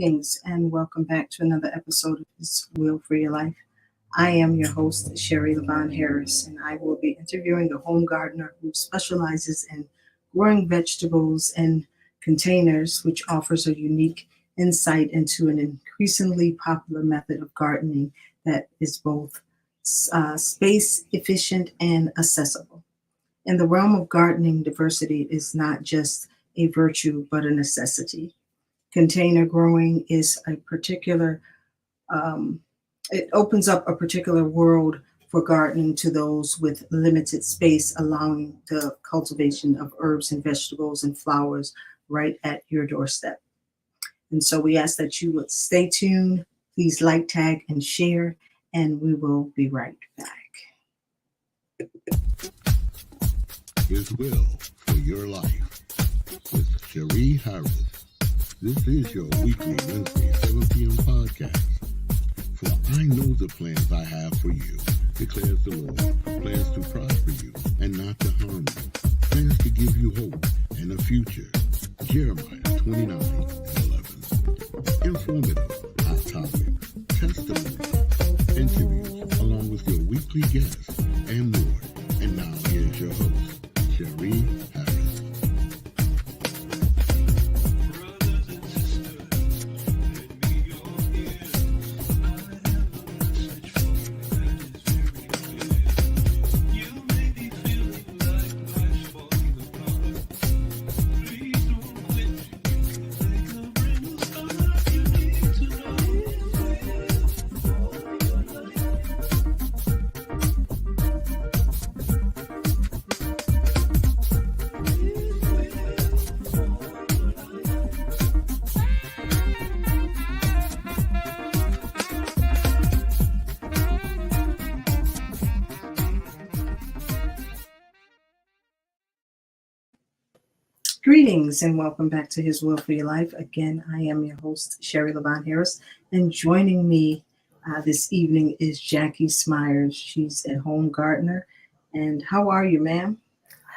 Greetings and welcome back to another episode of His Will for Your Life. I am your host, Sherry Levon Harris, and I will be interviewing a home gardener who specializes in growing vegetables in containers, which offers a unique insight into an increasingly popular method of gardening that is both space efficient and accessible. In the realm of gardening, diversity is not just a virtue, but a necessity. Container growing is a particular, it opens up a particular world for gardening to those with limited space, allowing the cultivation of herbs and vegetables and flowers right at your doorstep. And so we ask that you would stay tuned, please like, tag, and share, and we will be right back. His will for your life with Cherie Harris. This is your weekly Wednesday 7 p.m. podcast. For I know the plans I have for you, declares the Lord, plans to prosper you and not to harm you, plans to give you hope and a future. Jeremiah 29:11. Informative, hot topics, testimonies, interviews, along with your weekly guests and more. And now here's your host, Cherie Harris. Greetings and welcome back to His Will for Your Life. Again, I am your host, Sherry Levon Harris, and joining me this evening is Jackie Smyers. She's a home gardener. And how are you, ma'am?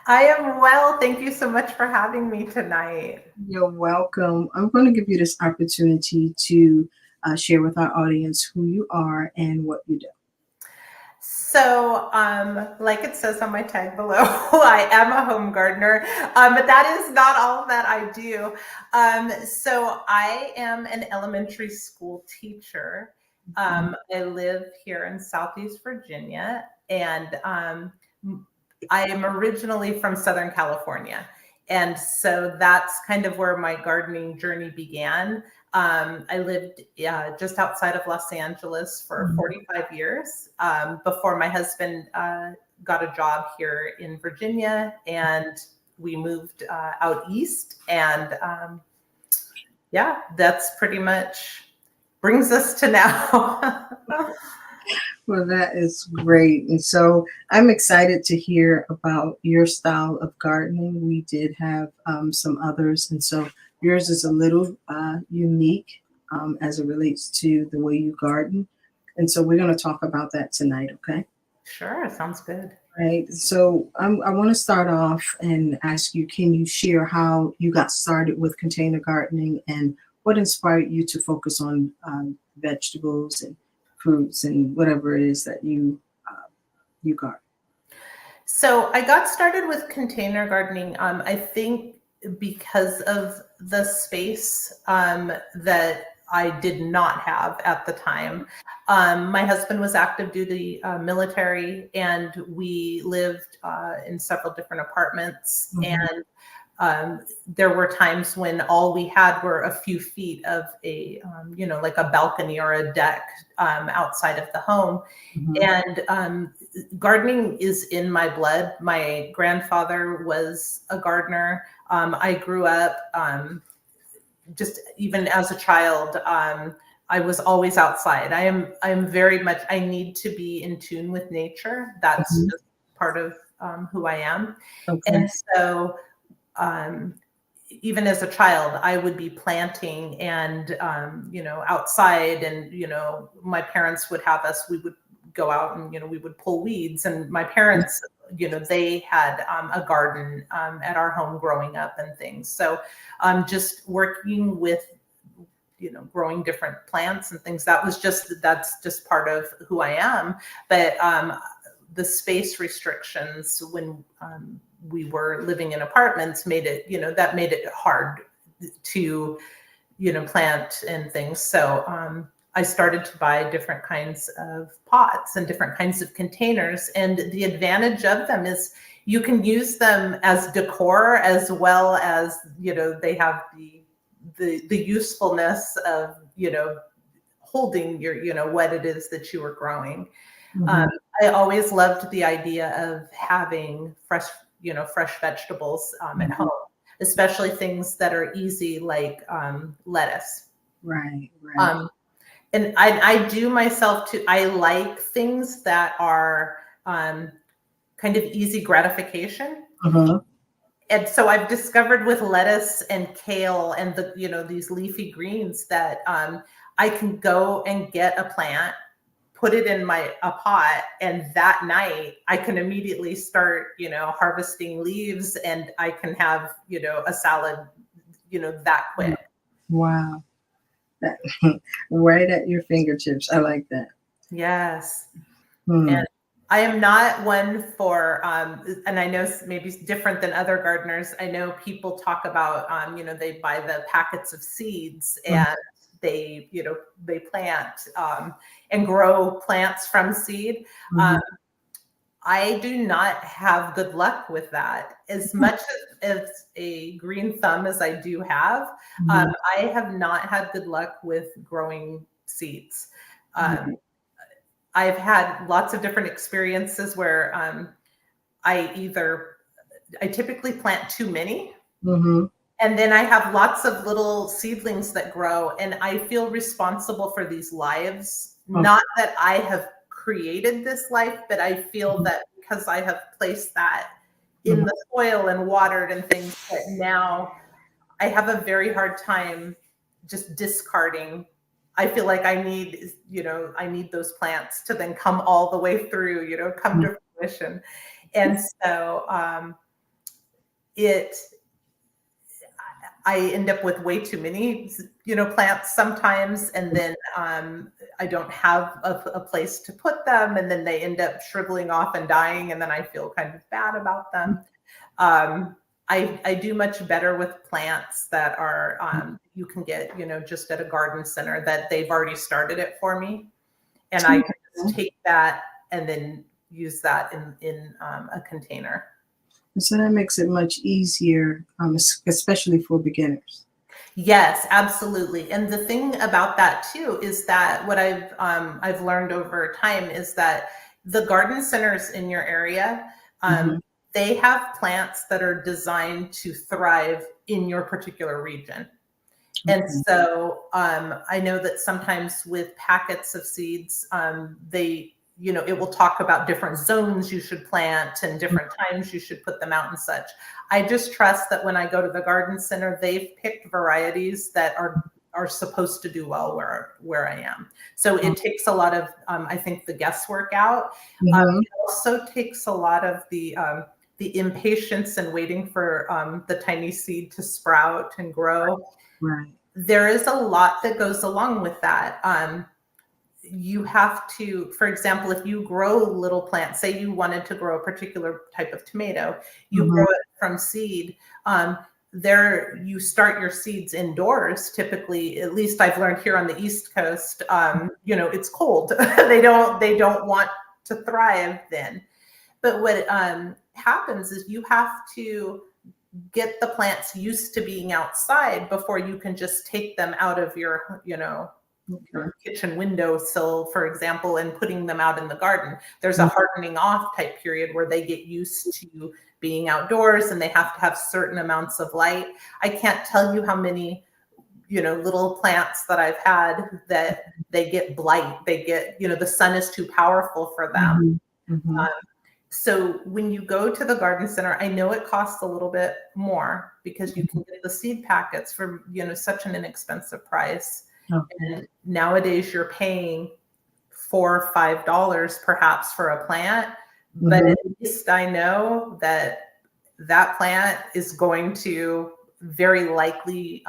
I am well. Thank you so much for having me tonight. You're welcome. I'm going to give you this opportunity to share with our audience who you are and what you do. So, like it says on my tag below, I am a home gardener, but that is not all that I do. So I am an elementary school teacher. I live here in Southeast Virginia, and I am originally from Southern California. And so that's kind of where my gardening journey began. I lived just outside of Los Angeles for 45 years before my husband got a job here in Virginia, and we moved out east. And yeah, that's pretty much brings us to now. Well, that is great. And so I'm excited to hear about your style of gardening. We did have some others. And so yours is a little unique as it relates to the way you garden. And so we're going to talk about that tonight, okay? Sure, sounds good. Right. So I want to start off and ask you, can you share how you got started with container gardening and what inspired you to focus on vegetables and fruits and whatever it is that you garden? So I got started with container gardening, I think because of the space that I did not have at the time. My husband was active duty military, and we lived in several different apartments. And there were times when all we had were a few feet of a, like a balcony or a deck outside of the home. And gardening is in my blood. My grandfather was a gardener. I grew up just even as a child. I was always outside. I'm very much, I need to be in tune with nature. That's just part of who I am. Okay. And so even as a child, I would be planting and, outside, and, my parents would have us, we would go out and, we would pull weeds, and my parents, they had a garden at our home growing up and things. So just working with growing different plants and things. That's just part of who I am. But the space restrictions when we were living in apartments made it hard to plant and things. So I started to buy different kinds of pots and different kinds of containers. And the advantage of them is you can use them as decor as well as, they have the usefulness of, holding your, what it is that you are growing. Mhm. I always loved the idea of having fresh vegetables at home, especially things that are easy like lettuce. Right. And I do myself too. I like things that are kind of easy gratification. Uh-huh. And so I've discovered with lettuce and kale and these leafy greens that I can go and get a plant, put it in a pot, and that night I can immediately start, harvesting leaves, and I can have, a salad, that quick. Wow. That, right at your fingertips. I like that. Yes. Hmm. And I am not one for, and I know maybe it's different than other gardeners. I know people talk about, they buy the packets of seeds and they plant and grow plants from seed. Mhm. I do not have good luck with that. As much as a green thumb as I do have, Mhm. I have not had good luck with growing seeds. Mhm. I've had lots of different experiences where I typically plant too many, Mhm. and then I have lots of little seedlings that grow, and I feel responsible for these lives. Okay. Not that I have created this life, but I feel that because I have placed that in Mhm. the soil and watered and things, that now I have a very hard time just discarding. I feel like I need those plants to then come all the way through, come to fruition. And so it I end up with way too many, plants sometimes, and then I don't have a place to put them, and then they end up shriveling off and dying, and then I feel kind of bad about them. I do much better with plants that are you can get, just at a garden center that they've already started it for me, and I can just take that and then use that in a container. So that makes it much easier, especially for beginners. Yes, absolutely. And the thing about that too is that what I've learned over time is that the garden centers in your area, Mhm. they have plants that are designed to thrive in your particular region. And Okay. so I know that sometimes with packets of seeds, it will talk about different zones you should plant and different times you should put them out and such. I just trust that when I go to the garden center, they've picked varieties that are supposed to do well where I am. So it takes a lot of, I think, the guesswork out. Mhm. It also takes a lot of the impatience and waiting for the tiny seed to sprout and grow. Right. There is a lot that goes along with that. You have to, for example, if you grow little plants, say you wanted to grow a particular type of tomato, you Mhm. grow it from seed. There, you start your seeds indoors. Typically, at least I've learned here on the East Coast, it's cold. they don't want to thrive then. But what happens is you have to get the plants used to being outside before you can just take them out of your Okay. kitchen windowsill, for example, and putting them out in the garden. There's a hardening off type period where they get used to being outdoors and they have to have certain amounts of light. I can't tell you how many little plants that I've had that they get blight. They get, the sun is too powerful for them. Mhm. Mhm. So when you go to the garden center, I know it costs a little bit more because you can get the seed packets for, such an inexpensive price. Okay. And nowadays you're paying $4 or $5 perhaps for a plant, but Mhm. at least I know that that plant is going to very likely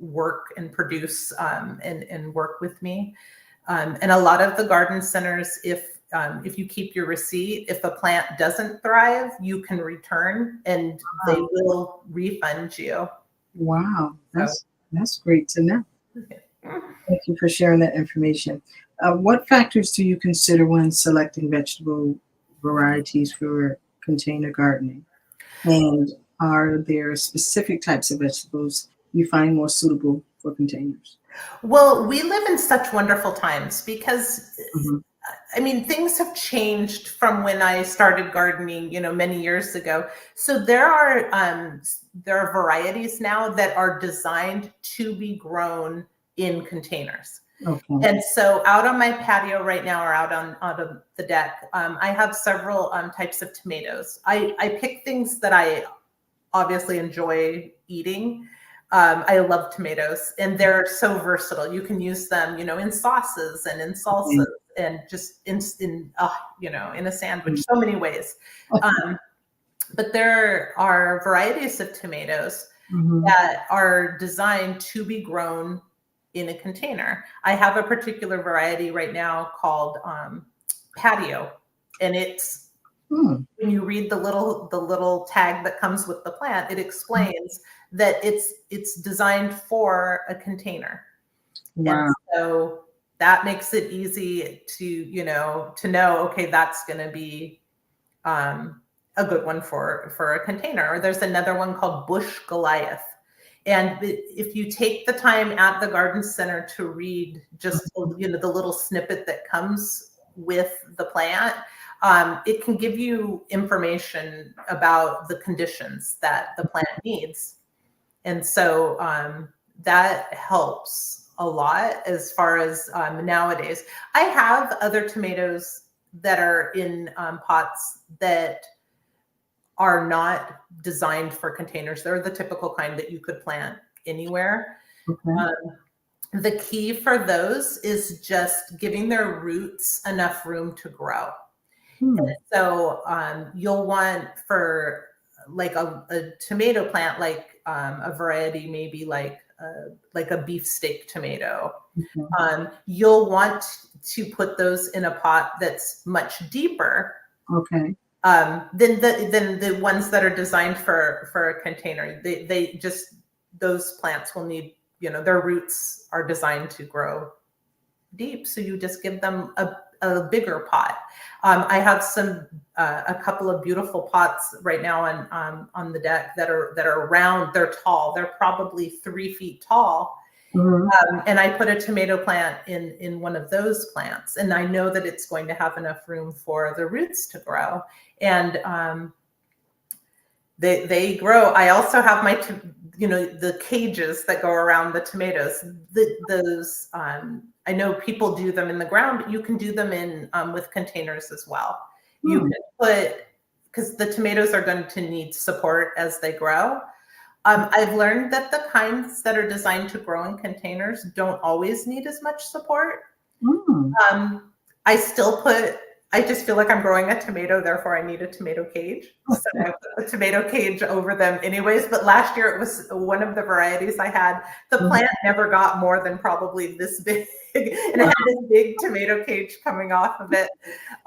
work and produce and work with me. And a lot of the garden centers, if you keep your receipt, if a plant doesn't thrive, you can return and they will refund you. Wow, So, that's great to know. okay. Thank you for sharing that information. What factors do you consider when selecting vegetable varieties for container gardening? And are there specific types of vegetables you find more suitable for containers? Well, we live in such wonderful times because Mm-hmm. I mean, things have changed from when I started gardening, many years ago. So there are varieties now that are designed to be grown in containers. Okay. And so out on my patio right now, or out on the deck, I have several types of tomatoes. I pick things that I obviously enjoy eating. I love tomatoes, and they're so versatile. You can use them, in sauces and in salsas, and just in a sandwich, so many ways. But there are varieties of tomatoes Mm-hmm. that are designed to be grown in a container. I have a particular variety right now called patio, and it's when you read the little tag that comes with the plant, it explains that it's designed for a container. Wow. And so that makes it easy to know, okay, that's going to be a good one for a container. Or there's another one called Bush Goliath. And if you take the time at the garden center to read just the little snippet that comes with the plant, it can give you information about the conditions that the plant needs. And so that helps a lot as far as nowadays. I have other tomatoes that are in pots that are not designed for containers. They're the typical kind that you could plant anywhere. Okay. The key for those is just giving their roots enough room to grow. And so you'll want, for like a tomato plant, like a variety, maybe like a beefsteak tomato. You'll want to put those in a pot that's much deeper. Okay. Than the ones that are designed for a container. They just, those plants will need, their roots are designed to grow deep. So you just give them a bigger pot. I have a couple of beautiful pots right now on the deck that are round. They're tall. They're probably 3 feet tall. And I put a tomato plant in one of those plants, and I know that it's going to have enough room for the roots to grow. And they grow. I also have my, the cages that go around the tomatoes. Those I know people do them in the ground, but you can do them in with containers as well. You can put, because the tomatoes are going to need support as they grow. I've learned that the kinds that are designed to grow in containers don't always need as much support. I just feel like I'm growing a tomato, therefore I need a tomato cage. So I put a tomato cage over them anyways. But last year it was one of the varieties I had. The plant never got more than probably this big, and it had this big tomato cage coming off of it.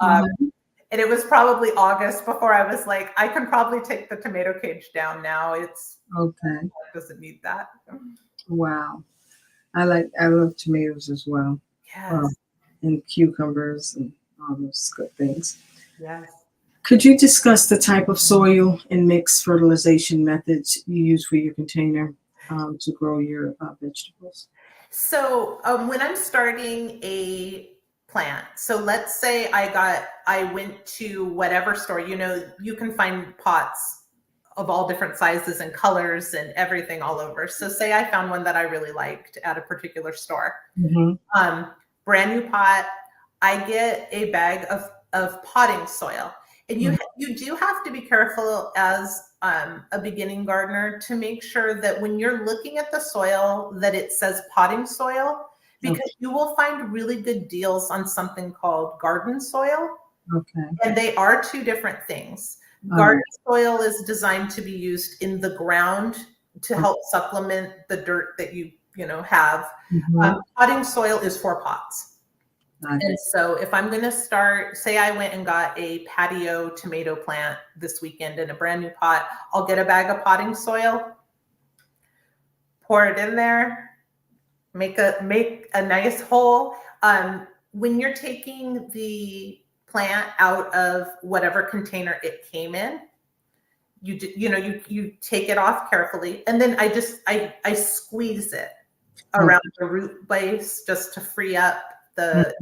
And it was probably August before I was like, I can probably take the tomato cage down now. It's okay. It doesn't need that. Wow. I love tomatoes as well. Yes. And cucumbers and all those good things. Yes. Could you discuss the type of soil and mixed fertilization methods you use for your container to grow your vegetables? So when I'm starting a plant, so let's say I went to whatever store, you can find pots of all different sizes and colors and everything all over. So say I found one that I really liked at a particular store. Brand new pot, I get a bag of potting soil. And you do have to be careful as a beginning gardener to make sure that when you're looking at the soil that it says potting soil, because you will find really good deals on something called garden soil. And they are two different things. Garden soil is designed to be used in the ground to help supplement the dirt that you have. Mhm. Potting soil is for pots. Got And it. so if I'm going to start, say I went and got a patio tomato plant this weekend in a brand new pot, I'll get a bag of potting soil, pour it in there, make a nice hole. When you're taking the plant out of whatever container it came in, you take it off carefully, and then I squeeze it around the root base just to free up to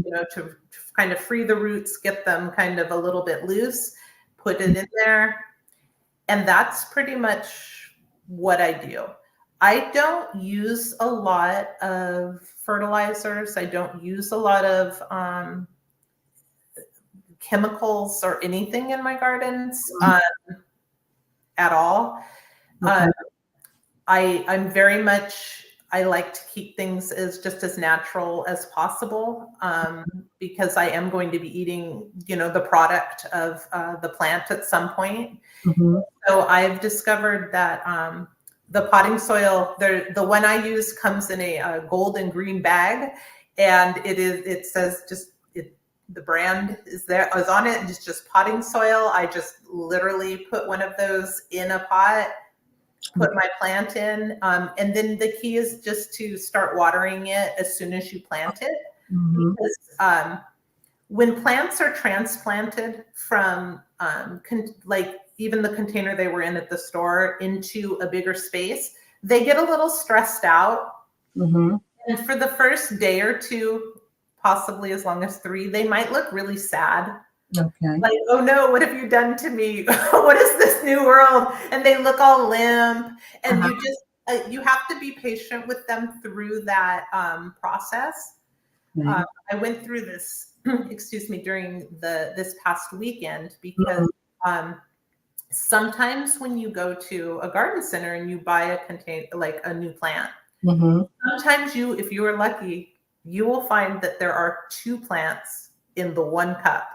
kind of free the roots, get them kind of a little bit loose, put it in there, and that's pretty much what I do. I don't use a lot of fertilizers. I don't use a lot of chemicals or anything in my gardens at all. Okay. I'm very much, I like to keep things just as natural as possible because I am going to be eating, the product of the plant at some point. Mhm. So I've discovered that the potting soil, the one I use comes in a gold and green bag, and it says the brand is on it, and it's just potting soil. I just literally put one of those in a pot, put my plant in, and then the key is just to start watering it as soon as you plant it, Mhm. because when plants are transplanted from like even the container they were in at the store into a bigger space, they get a little stressed out. Mhm. And for the first day or two, possibly as long as 3, they might look really sad. Okay. Like, oh no, what have you done to me? What is this new world? And they look all limp. And you have to be patient with them through that process. Okay. I went through this, excuse me, during this past weekend because Mhm. sometimes when you go to a garden center and you buy like a new plant, Mhm. sometimes if you are lucky, you will find that there are 2 plants in the 1 cup,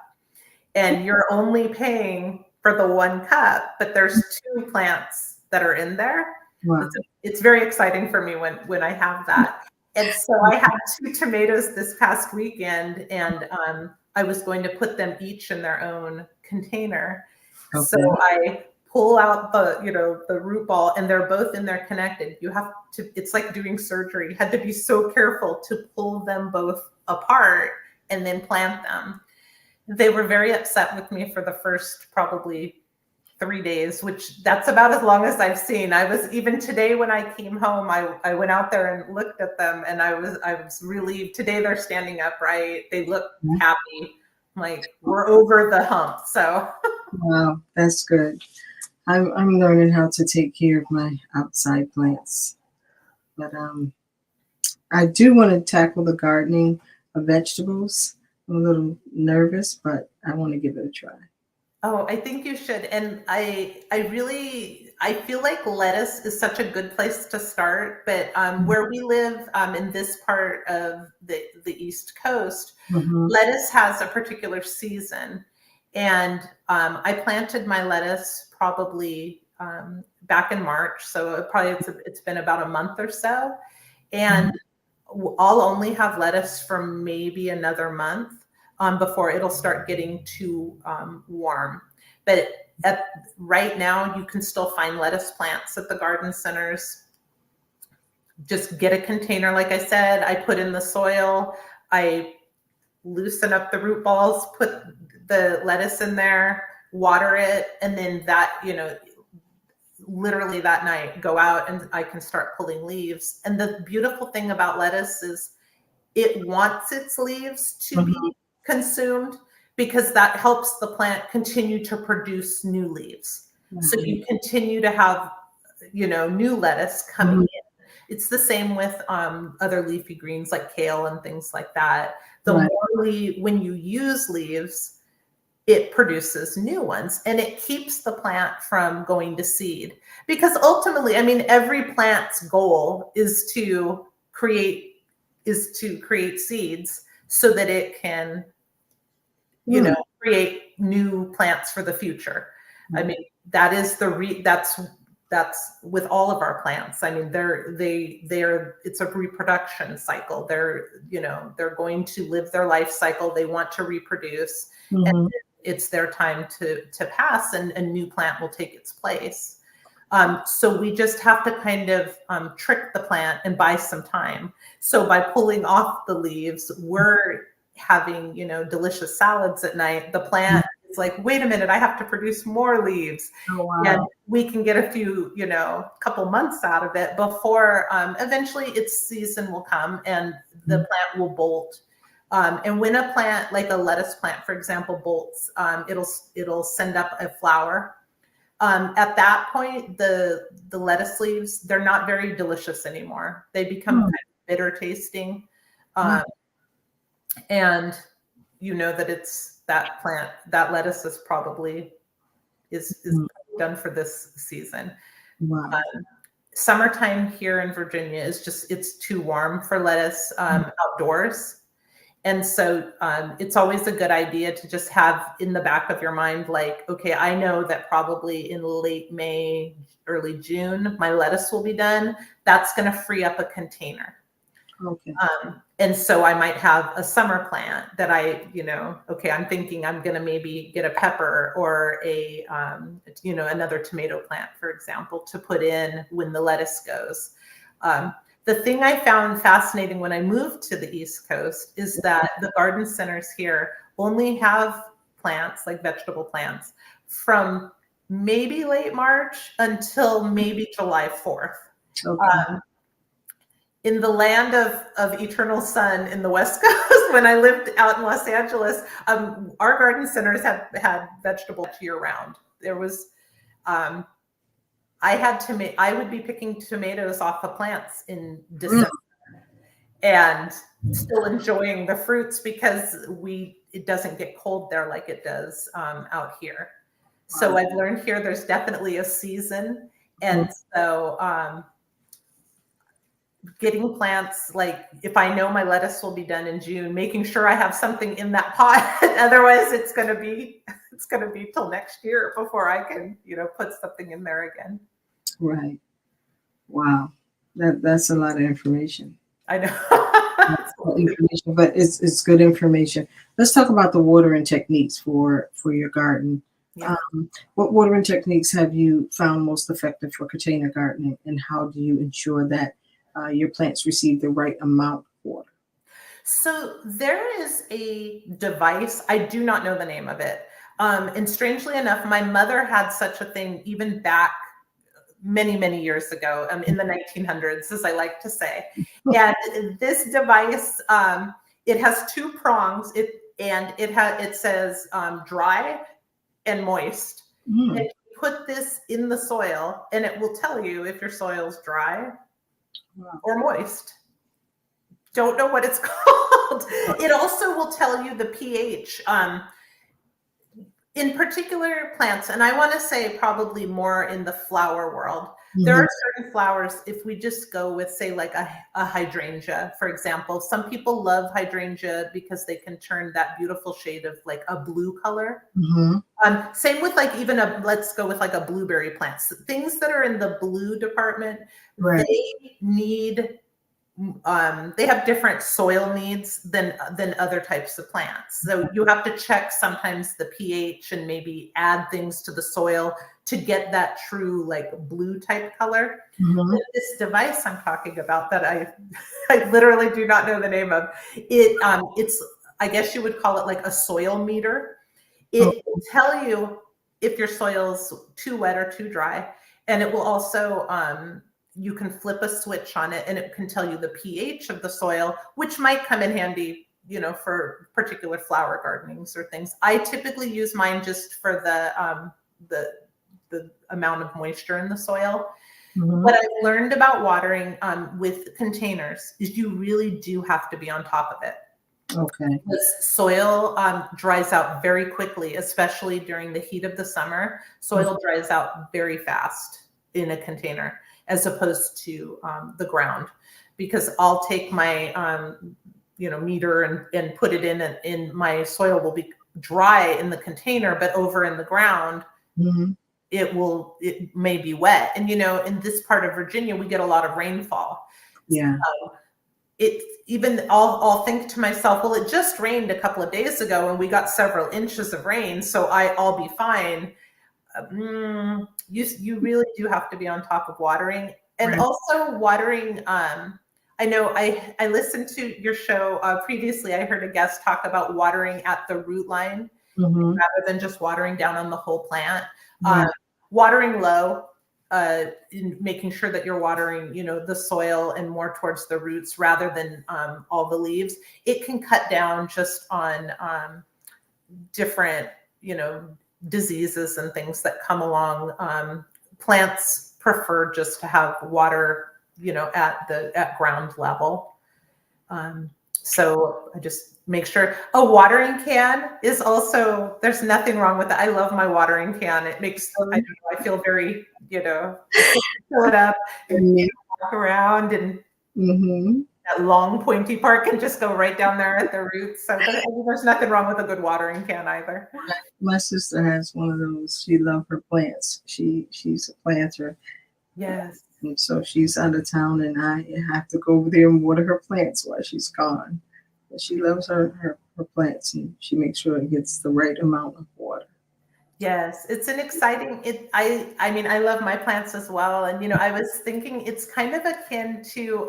and you're only paying for the 1 cup, but there's 2 plants that are in there. Wow. It's very exciting for me when I have that. And so I had 2 tomatoes this past weekend, and I was going to put them each in their own container. So Okay. I pull out the root ball, and they're both in there connected. You have to, it's like doing surgery. You had to be so careful to pull them both apart and then plant them. They were very upset with me for the first probably 3 days, which that's about as long as I've seen. I was, even today when I came home, I went out there and looked at them, and I was relieved. Today they're standing upright. They look happy. Like, we're over the hump. So Wow, that's good. I'm learning how to take care of my outside plants, but I do want to tackle the gardening of vegetables. I'm a little nervous, but I want to give it a try. oh, I think you should. And I feel like lettuce is such a good place to start. But where we live in this part of the East Coast, Mhm. lettuce has a particular season. And I planted my lettuce probably back in March. So it's been about a month or so. And I'll only have lettuce for maybe another month before it'll start getting too warm. But right now, you can still find lettuce plants at the garden centers. Just get a container, like I said. I put in the soil. I loosen up the root balls, put the lettuce in there, water it, and then literally that night, go out and I can start pulling leaves. And the beautiful thing about lettuce is it wants its leaves to be Mhm. consumed because that helps the plant continue to produce new leaves. So Right. you continue to have, new lettuce coming Mhm. in. It's the same with other leafy greens like kale and things like that. The Right. more when you use leaves, it produces new ones, and it keeps the plant from going to seed. Because ultimately, I mean, every plant's goal is to create seeds so that it can, Hmm. create new plants for the future. I Right. mean, that is that's that's with all of our plants. I mean, it's a reproduction cycle. They're going to live their life cycle. They want to reproduce, and Mm-hmm. it's their time to pass, and a new plant will take its place. So we just have to kind of trick the plant and buy some time. So by pulling off the leaves, we're having, delicious salads at night. The plant is like, wait a minute, I have to produce more leaves. Oh, wow. And we can get a few, couple months out of it before eventually its season will come and the plant will bolt. And when a plant, like a lettuce plant, for example, bolts, it'll send up a flower. At that point, the lettuce leaves, they're not very delicious anymore. They become kind of bitter tasting. And you know that it's that plant, that lettuce is probably is done for this season. Wow. Summertime here in Virginia it's too warm for lettuce outdoors. And so it's always a good idea to just have in the back of your mind, like, okay, I know that probably in late May, early June, my lettuce will be done. That's going to free up a container. Okay. And so I might have a summer plant that I'm thinking I'm going to maybe get a pepper or another tomato plant, for example, to put in when the lettuce goes. The thing I found fascinating when I moved to the East Coast is that the garden centers here only have plants, like vegetable plants, from maybe late March until maybe July 4th. Okay. In the land of eternal sun in the West Coast, when I lived out in Los Angeles, our garden centers had vegetables year round. There was, I would be picking tomatoes off the plants in December and still enjoying the fruits because it doesn't get cold there like it does out here. So I've learned here there's definitely a season. And so getting plants, like if I know my lettuce will be done in June, making sure I have something in that pot. Otherwise it's going to be till next year before I can, put something in there again. Right. Wow. That's a lot of information. I know. Information, but it's good information. Let's talk about the watering techniques for your garden. Yeah. What watering techniques have you found most effective for container gardening, and how do you ensure that your plants receive the right amount of water? So there is a device, I do not know the name of it. And strangely enough, my mother had such a thing even back many, many years ago, in the 1900s, as I like to say. And this device, it has two prongs. It says dry and moist. And you put this in the soil, and it will tell you if your soil's dry or moist. Don't know what it's called. It also will tell you the pH. In particular plants, and I want to say probably more in the flower world, there are certain flowers, if we just go with, say, like a hydrangea, for example. Some people love hydrangea because they can turn that beautiful shade of like a blue color. Same with like even let's go with like a blueberry plant. So things that are in the blue department, they need they have different soil needs than other types of plants. So you have to check sometimes the pH and maybe add things to the soil to get that true like blue type color. This device I'm talking about that I literally do not know the name of, it's, I guess you would call it like a soil meter. It will tell you if your soil's too wet or too dry, and it will also you can flip a switch on it and it can tell you the pH of the soil, which might come in handy, for particular flower gardenings or things. I typically use mine just for the amount of moisture in the soil. What I've learned about watering with containers is you really do have to be on top of it. Okay. Because soil dries out very quickly, especially during the heat of the summer. Soil dries out very fast in a container, as opposed to the ground, because I'll take my meter and put it in, and my soil will be dry in the container, but over in the ground, it may be wet. And, in this part of Virginia, we get a lot of rainfall. Yeah. It's even I'll think to myself, well, it just rained a couple of days ago and we got several inches of rain, so I'll be fine. You really do have to be on top of watering, and Right. also watering. I know I listened to your show previously. I heard a guest talk about watering at the root line rather than just watering down on the whole plant. Right. Watering low, in making sure that you're watering, the soil and more towards the roots rather than all the leaves. It can cut down just on different, diseases and things that come along. Plants prefer just to have water, at ground level. So I just make sure a watering can is also, there's nothing wrong with it. I love my watering can. It makes, I feel very, fill it up and walk around, and that long pointy part can just go right down there at the roots. So there's nothing wrong with a good watering can either. My sister has one of those. She loves her plants. She's a planter. Yes. And so she's out of town, and I have to go over there and water her plants while she's gone. But she loves her plants, and she makes sure it gets the right amount of water. Yes, it's an exciting. I mean, I love my plants as well, and I was thinking it's kind of akin to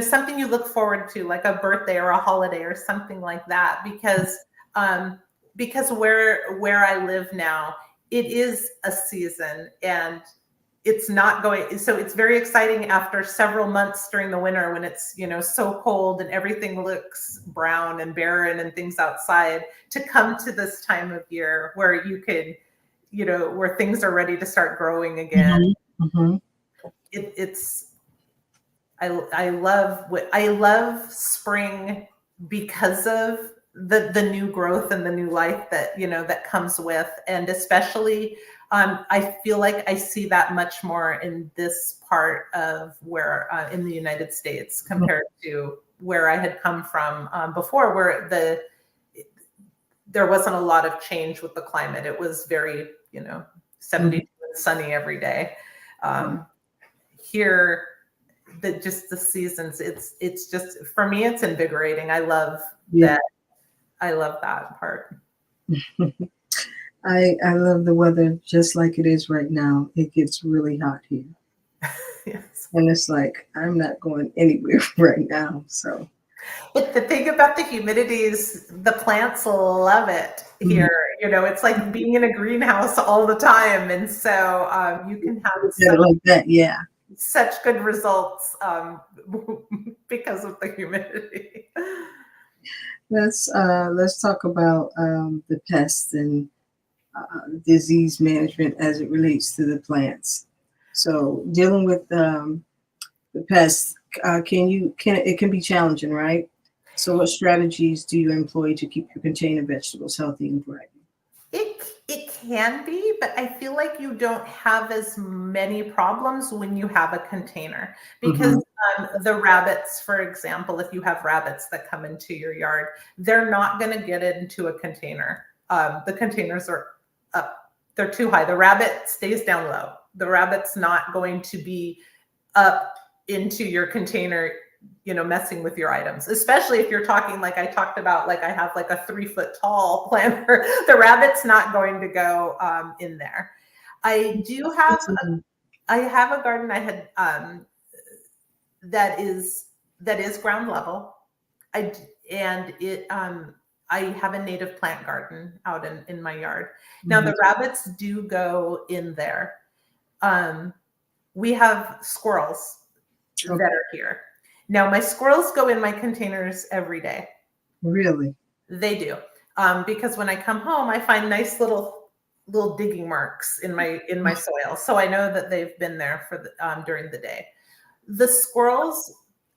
something you look forward to, like a birthday or a holiday or something like that, because where I live now, it is a season, and it's not going, so it's very exciting after several months during the winter when it's, so cold and everything looks brown and barren and things outside, to come to this time of year where you could, where things are ready to start growing again. I love spring because of the new growth and the new life that, that comes with, and especially I feel like I see that much more in this part of where in the United States compared to where I had come from before, where there wasn't a lot of change with the climate. It was very, 72 and sunny every day. Here, just the seasons, it's just, for me, it's invigorating. I love that. I love that part. I love the weather just like it is right now. It gets really hot here. Yes. And it's like, I'm not going anywhere right now. So, but the thing about the humidity is the plants love it here. It's like being in a greenhouse all the time. And so you can have like that. Yeah. Such good results because of the humidity. Let's talk about the pests and disease management as it relates to the plants. So dealing with the pests, it can be challenging, right? So what strategies do you employ to keep your container vegetables healthy and thriving? It can be, but I feel like you don't have as many problems when you have a container, because the rabbits, for example, if you have rabbits that come into your yard, they're not going to get into a container. The containers are up. They're too high. The rabbit stays down low. The rabbit's not going to be up into your container, messing with your items, especially if you're talking, like I talked about, like I have like a 3-foot tall planter. The rabbit's not going to go in there. I have a garden I had that is ground level. I have a native plant garden out in my yard. Now the rabbits do go in there. We have squirrels that are here. Now my squirrels go in my containers every day. Really? They do. Because when I come home, I find nice little digging marks in my soil. So I know that they've been there for during the day. The squirrels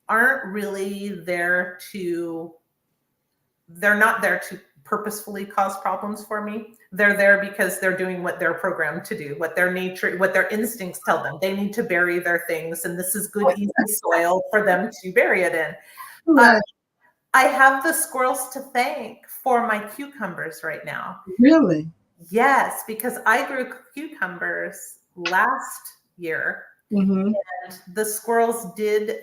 aren't really there they're not there to purposefully cause problems for me. They're there because they're doing what they're programmed to do, what their instincts tell them. They need to bury their things, and this is good, easy soil for them to bury it in. Right. I have the squirrels to thank for my cucumbers right now. Really? Yes, because I grew cucumbers last year, Mm-hmm. and the squirrels did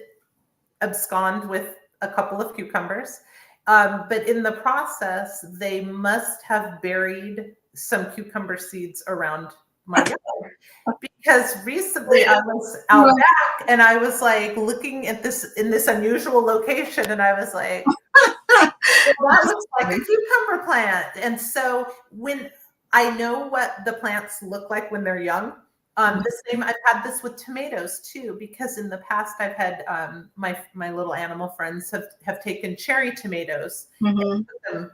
abscond with a couple of cucumbers. But in the process, they must have buried some cucumber seeds around my yard. Because recently I was out back and I was like looking at this in this unusual location, and I was like, well, that looks like a cucumber plant. And so when I know what the plants look like when they're young, the same, I've had this with tomatoes too, because in the past I've had my little animal friends have taken cherry tomatoes and Mm-hmm. put them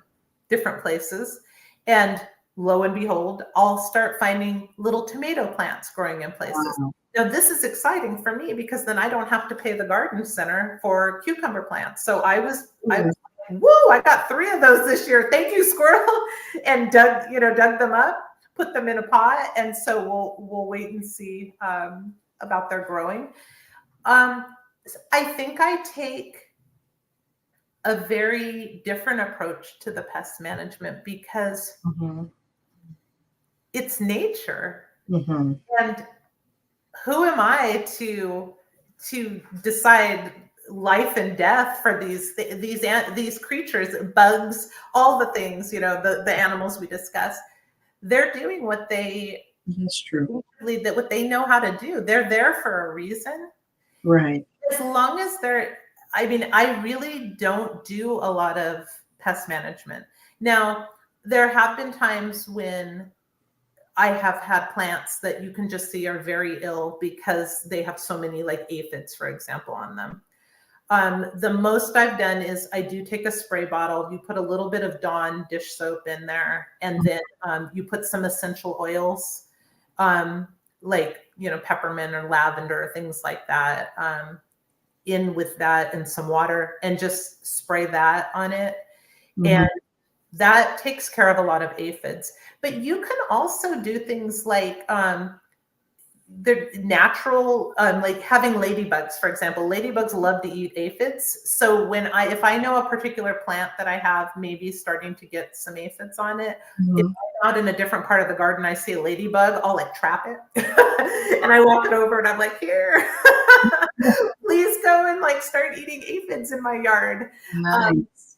different places. And lo and behold, I'll start finding little tomato plants growing in places. Wow. Now, this is exciting for me because then I don't have to pay the garden center for cucumber plants. So I was woo, I got 3 of those this year. Thank you, squirrel. And dug them up, put them in a pot. And so we'll wait and see about their growing. I think I take a very different approach to the pest management because Mm-hmm. it's nature. Mm-hmm. And who am I to decide life and death for these creatures, bugs, all the things, the animals we discussed? They're doing what they That's true. what they know how to do. They're there for a reason. Right. As long as I really don't do a lot of pest management. Now, there have been times when I have had plants that you can just see are very ill because they have so many like aphids, for example, on them. The most I've done is I do take a spray bottle, you put a little bit of Dawn dish soap in there, and then you put some essential oils, like, peppermint or lavender, things like that, in with that and some water, and just spray that on it. Mm-hmm. And that takes care of a lot of aphids. But you can also do things like they're natural, like having ladybugs, for example. Ladybugs love to eat aphids. So if I know a particular plant that I have maybe starting to get some aphids on it, Mm-hmm. if I'm out in a different part of the garden, I see a ladybug, I'll like trap it. And I walk it over and I'm like, here, please go and like start eating aphids in my yard. Nice.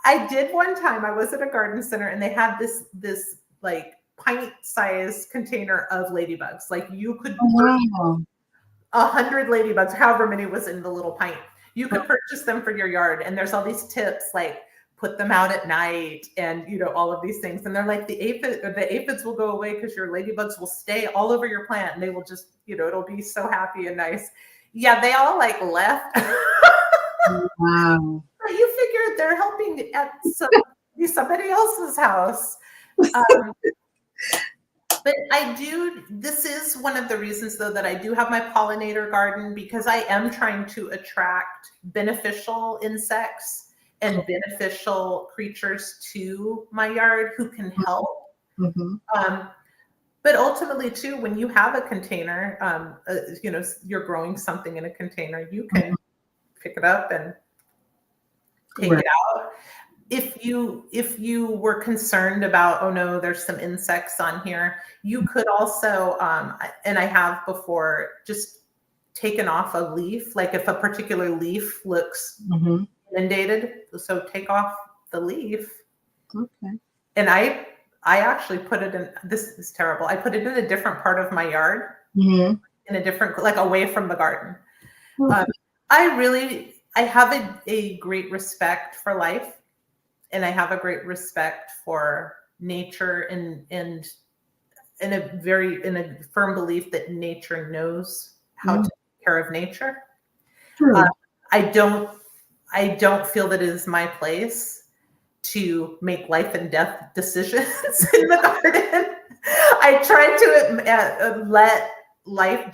I did one time, I was at a garden center and they had this like pint-sized container of ladybugs. Like you could Wow. 100 ladybugs, however many was in the little pint. You could purchase them for your yard. And there's all these tips like put them out at night and all of these things. And they're like the aphids will go away because your ladybugs will stay all over your plant and they will just, it'll be so happy and nice. Yeah, they all like left. Wow. You figure they're helping at somebody else's house. But this is one of the reasons though that I do have my pollinator garden, because I am trying to attract beneficial insects and beneficial creatures to my yard who can help. Mm-hmm. But ultimately too, when you have a container, you're growing something in a container, you can pick it up and take it out. If you were concerned about, oh no, there's some insects on here, you could also, and I have before, just taken off a leaf. Like if a particular leaf looks inundated, so take off the leaf. Okay. And I actually put it in, this is terrible, I put it in a different part of my yard, Mm-hmm. in a different, like away from the garden. Okay. I have a great respect for life. And I have a great respect for nature and in a firm belief that nature knows how to take care of nature. True. I don't feel that it is my place to make life and death decisions in the garden. I try to let life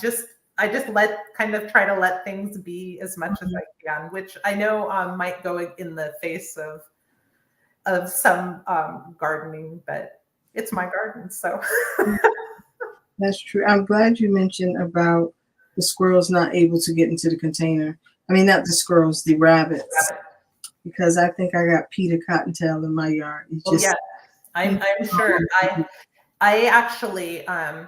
I just try to let things be as much as I can, which I know might go in the face of some gardening, but it's my garden, so. That's true. I'm glad you mentioned about the squirrels not able to get into the container. I mean, not the squirrels, the rabbits, because I think I got Peter Cottontail in my yard. It's just I'm sure. I actually, I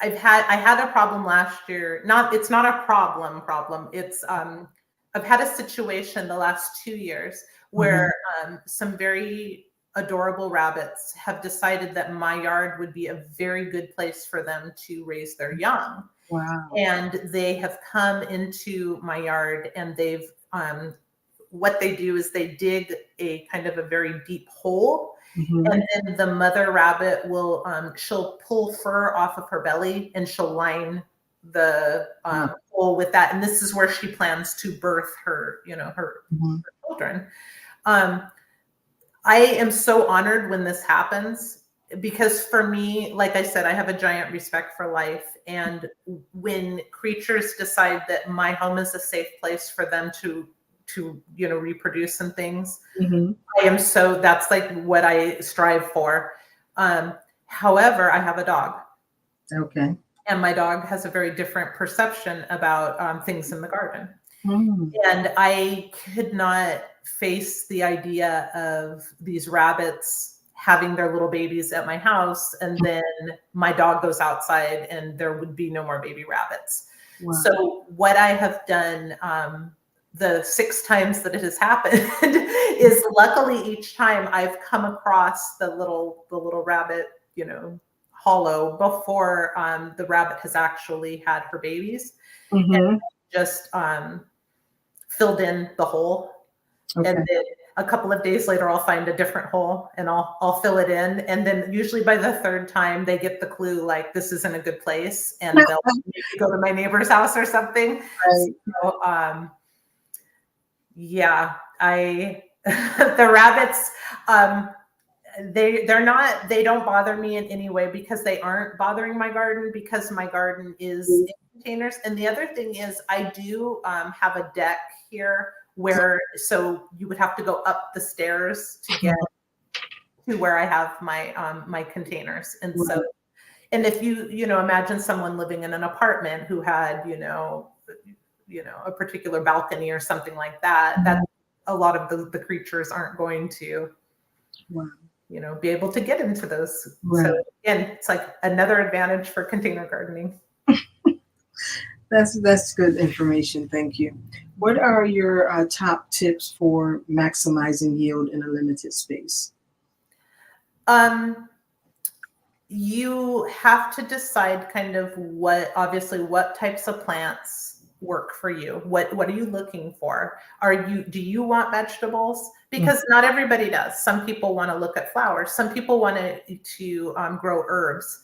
had a problem last year. It's not a problem. It's, I've had a situation the last 2 years where some very adorable rabbits have decided that my yard would be a very good place for them to raise their young. Wow. And they have come into my yard, and what they do is they dig a kind of a very deep hole. And then the mother rabbit will, she'll pull fur off of her belly, and she'll line the hole with that. And this is where she plans to birth her, her children. I am so honored when this happens, because for me, like I said, I have a giant respect for life. And when creatures decide that my home is a safe place for them to reproduce and things, that's like what I strive for. However, I have a dog. Okay. And my dog has a very different perception about things in the garden. And I could not face the idea of these rabbits having their little babies at my house, and then my dog goes outside and there would be no more baby rabbits. Wow. So what I have done, the 6 times that it has happened, is luckily each time I've come across the little rabbit, hollow before the rabbit has actually had her babies, and just filled in the hole. Okay. And then a couple of days later, I'll find a different hole and I'll fill it in. And then usually by the 3rd time, they get the clue, like, this isn't a good place, and they'll maybe go to my neighbor's house or something. Right. So, yeah, the rabbits, they don't bother me in any way, because they aren't bothering my garden, because my garden is in containers. And the other thing is, I do have a deck here so you would have to go up the stairs to get to where I have my containers. And so, and if you imagine someone living in an apartment who had, a particular balcony or something like that, that a lot of the creatures aren't going to, be able to get into those. Right. So again, it's like another advantage for container gardening. That's good information. Thank you. What are your top tips for maximizing yield in a limited space? You have to decide kind of what types of plants work for you. What are you looking for? Do you want vegetables? Because not everybody does. Some people want to look at flowers. Some people want to grow herbs.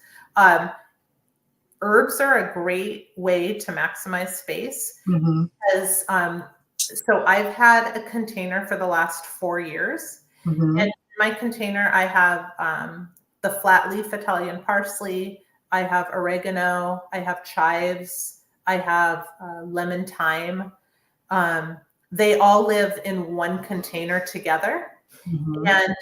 Herbs are a great way to maximize space, because so I've had a container for the last 4 years, and in my container I have the flat leaf Italian parsley, I have oregano, I have chives, I have lemon thyme. They all live in one container together, and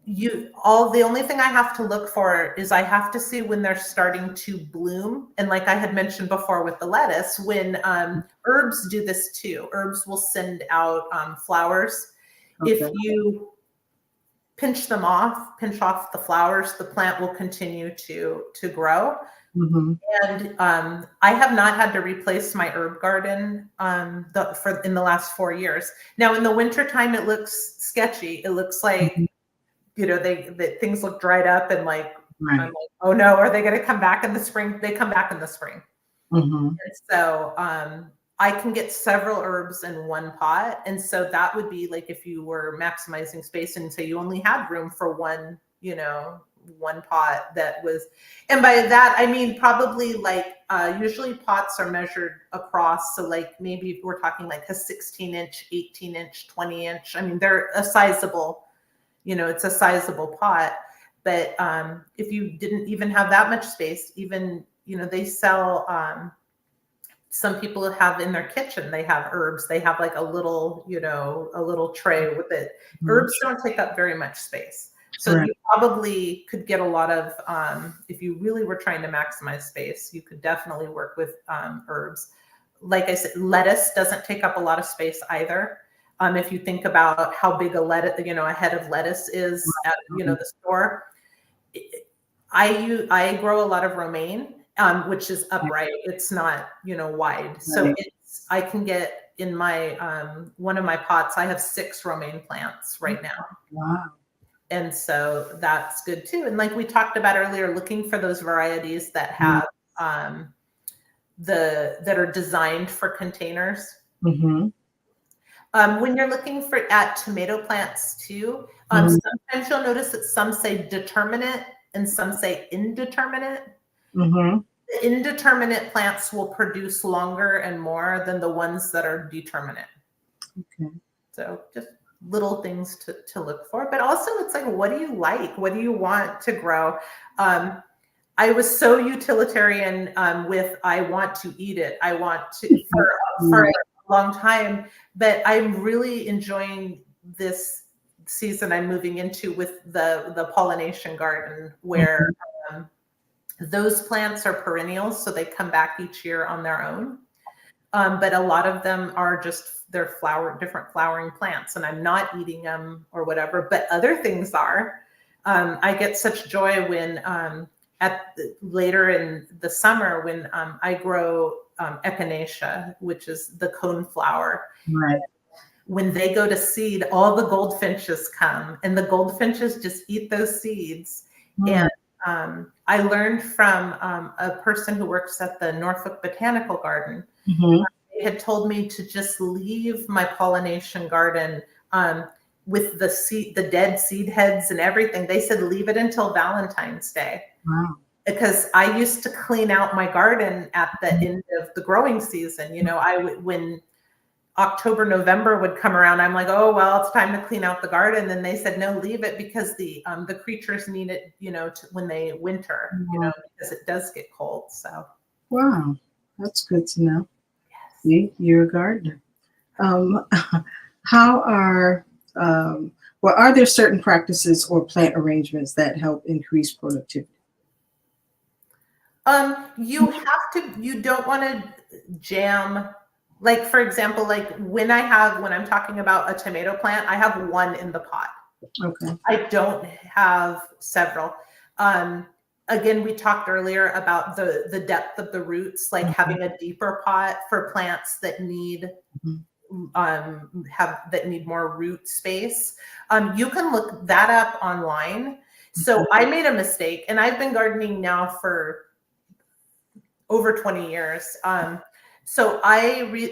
the only thing I have to look for is I have to see when they're starting to bloom. And like I had mentioned before with the lettuce, when herbs do this too. Herbs will send out flowers. Okay. If you pinch off the flowers, the plant will continue to grow. And I have not had to replace my herb garden in the last 4 years. Now in the wintertime, it looks sketchy. It looks like things look dried up, and like, I'm like, oh no, are they going to come back in the spring? They come back in the spring. And so I can get several herbs in one pot. And so that would be like if you were maximizing space and say you only had room for one pot that was, and by that, I mean, probably like, usually pots are measured across. So like maybe if we're talking like a 16-inch, 18-inch, 20-inch, I mean, they're a sizable, it's a sizable pot. But if you didn't even have that much space, even, they sell, some people have in their kitchen, they have herbs. They have like a little tray with it. Herbs don't take up very much space. So you probably could get a lot of, if you really were trying to maximize space, you could definitely work with herbs. Like I said, lettuce doesn't take up a lot of space either. If you think about how big a head of lettuce is at, the store, I grow a lot of romaine, which is upright. It's not, wide. So I can get in my, one of my pots, I have 6 romaine plants right now. Wow. And so that's good too. And like we talked about earlier, looking for those varieties that have, that are designed for containers. Mm-hmm. When you're looking at tomato plants too, sometimes you'll notice that some say determinate and some say indeterminate. Mm-hmm. The indeterminate plants will produce longer and more than the ones that are determinate. Okay. So just little things to look for. But also it's like, what do you like? What do you want to grow? I was so utilitarian with I want to eat it. I want to for a long time, but I'm really enjoying this season I'm moving into with the pollination garden, where those plants are perennials, so they come back each year on their own. But a lot of them are just different flowering plants, and I'm not eating them or whatever, but other things are. I get such joy when later in the summer when I grow echinacea, which is the cone flower. Right. When they go to seed, all the goldfinches come, and the goldfinches just eat those seeds. And I learned from a person who works at the Norfolk Botanical Garden. They had told me to just leave my pollination garden with the dead seed heads and everything. They said leave it until Valentine's Day. Wow. Because I used to clean out my garden at the end of the growing season. When October, November would come around, I'm like, oh, well, it's time to clean out the garden. And they said, no, leave it, because the creatures need it, when they winter, because it does get cold. So. Wow. That's good to know. Yes. See, you're a gardener. Are there certain practices or plant arrangements that help increase productivity? You don't want to jam. Like, for example, like when I'm talking about a tomato plant, I have one in the pot. Okay. I don't have several. Again, we talked earlier about the depth of the roots, like having a deeper pot for plants that need more root space. You can look that up online. So I made a mistake, and I've been gardening now for over 20 years. So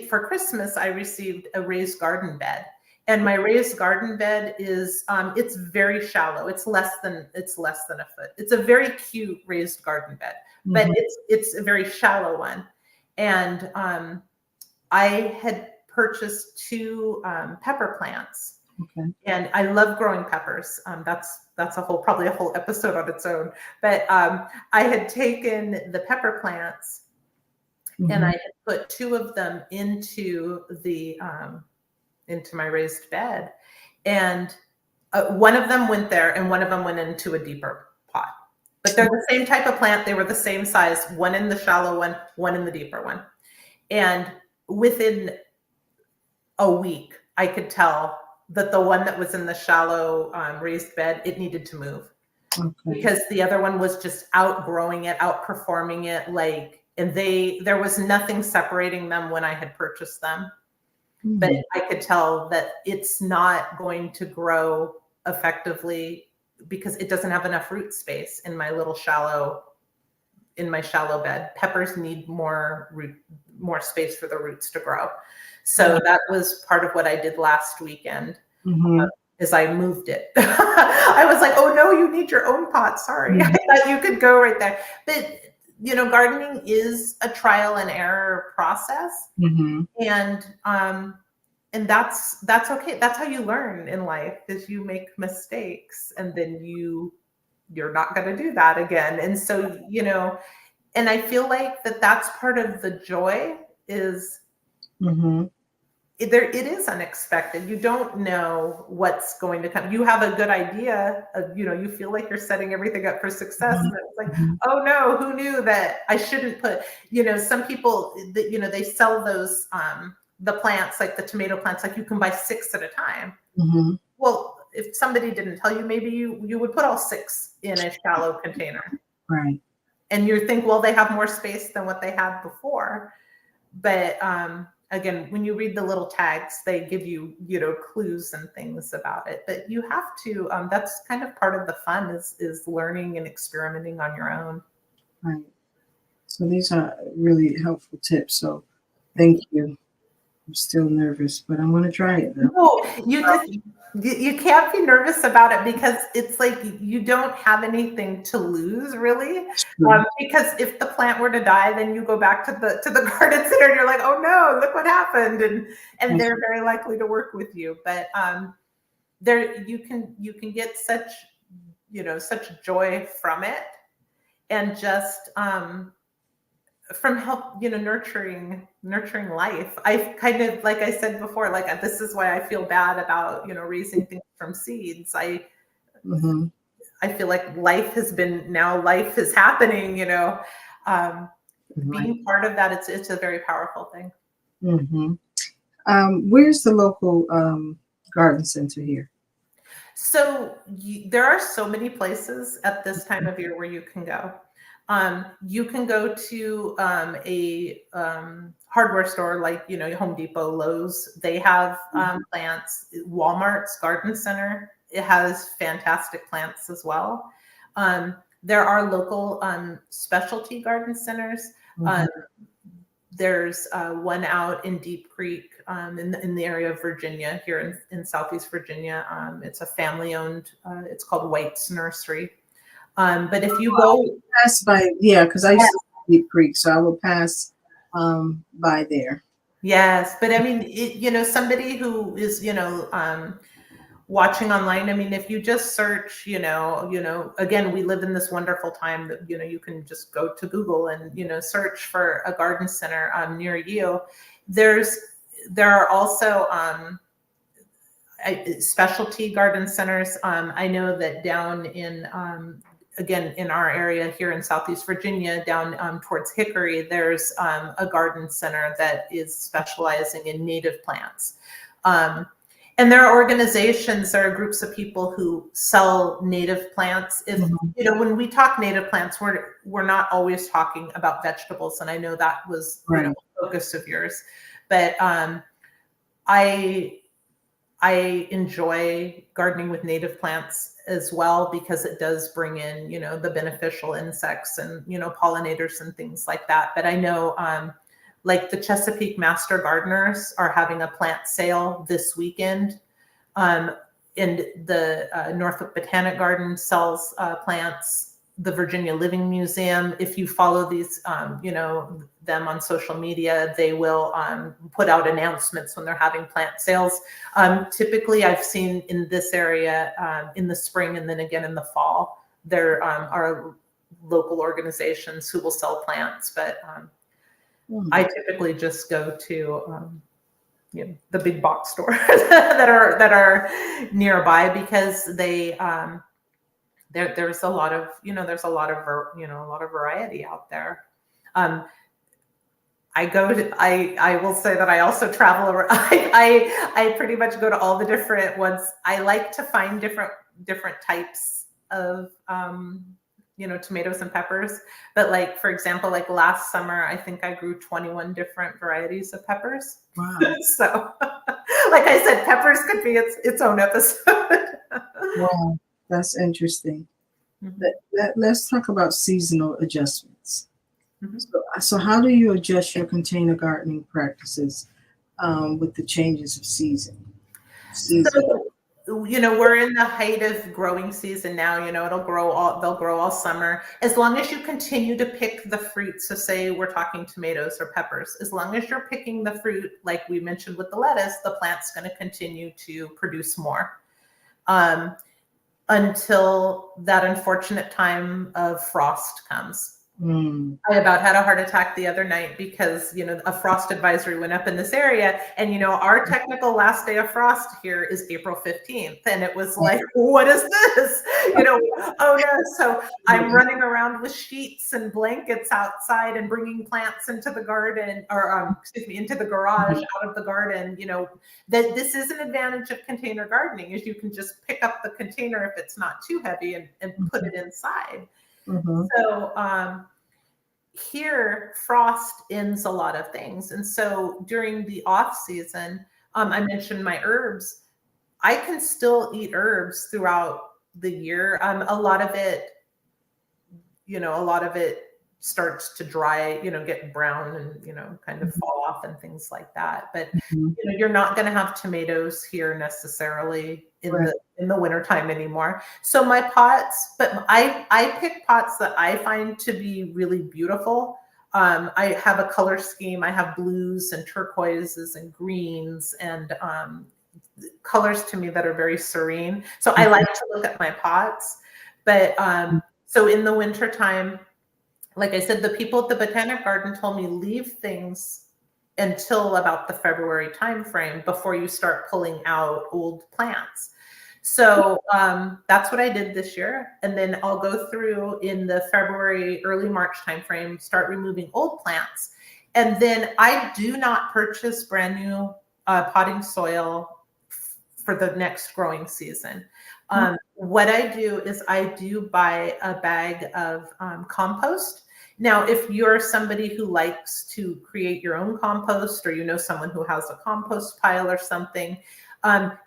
for Christmas, I received a raised garden bed, and my raised garden bed is, it's very shallow. It's less than a foot. It's a very cute raised garden bed, but it's a very shallow one. And I had purchased 2 pepper plants. Okay. And I love growing peppers. That's probably a whole episode on its own. But I had taken the pepper plants, and I had put 2 of them into my raised bed, and one of them went there, and one of them went into a deeper pot. But they're the same type of plant. They were the same size. One in the shallow one, one in the deeper one. And within a week, I could tell that the one that was in the shallow raised bed, it needed to move. Okay. Because the other one was just outgrowing it, outperforming it, and there was nothing separating them when I had purchased them. But I could tell that it's not going to grow effectively because it doesn't have enough root space in my shallow bed. Peppers need more space for the roots to grow. So that was part of what I did last weekend, is I moved it. I was like, oh no, you need your own pot. Sorry. I thought you could go right there. But gardening is a trial and error process. And that's okay. That's how you learn in life, is you make mistakes, and then you're not going to do that again. And so, and I feel like that's part of the joy is it is unexpected. You don't know what's going to come. You have a good idea of, you feel like you're setting everything up for success. And it's like, oh no, who knew that I shouldn't put, some people that, they sell those the plants, like the tomato plants, like you can buy 6 at a time. Mm-hmm. Well, if somebody didn't tell you, maybe you would put all 6 in a shallow container. Right. And you think, well, they have more space than what they had before. But again, when you read the little tags, they give you, clues and things about it. But you have to, that's kind of part of the fun is learning and experimenting on your own. Right. So these are really helpful tips. So thank you. I'm still nervous, but I'm going to try it though. No, you can't be nervous about it because it's like you don't have anything to lose really. Because if the plant were to die, then you go back to the garden center and you're like, oh no, look what happened, and they're very likely to work with you. But there you can get such joy from it, and just from help, nurturing life. I kind of, like I said before, like this is why I feel bad about, raising things from seeds. I feel like life is happening, being part of that. It's a very powerful thing. Where's the local garden center here? So there are so many places at this time of year where you can go. You can go to a hardware store like, Home Depot, Lowe's. They have plants. Walmart's Garden Center, it has fantastic plants as well. There are local specialty garden centers. There's one out in Deep Creek in the area of Virginia, here in Southeast Virginia. It's a family-owned, it's called White's Nursery. But if you go pass by, because I used to Deep Creek, so I will pass by there. Yes, but I mean, somebody who is, watching online. I mean, if you just search, again, we live in this wonderful time that, you can just go to Google and, search for a garden center near you. There are also specialty garden centers. I know that down in, again, in our area here in Southeast Virginia, down towards Hickory, there's a garden center that is specializing in native plants. And there are organizations, there are groups of people who sell native plants. If when we talk native plants, we're not always talking about vegetables, and I know that was a focus of yours. But I enjoy gardening with native plants as well, because it does bring in, the beneficial insects and, pollinators and things like that. But I know like the Chesapeake Master Gardeners are having a plant sale this weekend. And the Norfolk Botanic Garden sells plants. The Virginia Living Museum, if you follow these, them on social media, they will put out announcements when they're having plant sales. Typically, I've seen in this area in the spring and then again in the fall, there are local organizations who will sell plants, but I typically just go to the big box stores that are nearby, because they there's a lot of a lot of variety out there. I will say that I also travel around. I pretty much go to all the different ones. I like to find different types of tomatoes and peppers. But like, for example, like last summer, I think I grew 21 different varieties of peppers. Wow. So like I said, peppers could be its own episode. Wow, that's interesting. Let's talk about seasonal adjustments. So how do you adjust your container gardening practices with the changes of season? So, we're in the height of growing season now. They'll grow all summer, as long as you continue to pick the fruit. So say we're talking tomatoes or peppers, as long as you're picking the fruit, like we mentioned with the lettuce, the plant's going to continue to produce more until that unfortunate time of frost comes. I about had a heart attack the other night because, a frost advisory went up in this area. And, our technical last day of frost here is April 15th. And it was like, what is this? Oh no. So I'm running around with sheets and blankets outside and bringing plants into the garden or, into the garage out of the garden. That this is an advantage of container gardening is you can just pick up the container if it's not too heavy and put it inside. So, here frost ends a lot of things. And so during the off season, I mentioned my herbs. I can still eat herbs throughout the year. A lot of it starts to dry, get brown and, kind of fall off and things like that. But, you're not going to have tomatoes here necessarily in the wintertime anymore. So my pots, but I pick pots that I find to be really beautiful. I have a color scheme. I have blues and turquoises and greens and colors to me that are very serene. So I like to look at my pots. But so in the wintertime, like I said, the people at the Botanic Garden told me leave things until about the February timeframe before you start pulling out old plants. So that's what I did this year. And then I'll go through in the February, early March timeframe, start removing old plants. And then I do not purchase brand new potting soil for the next growing season. What I do is I do buy a bag of compost. Now, if you're somebody who likes to create your own compost or someone who has a compost pile or something,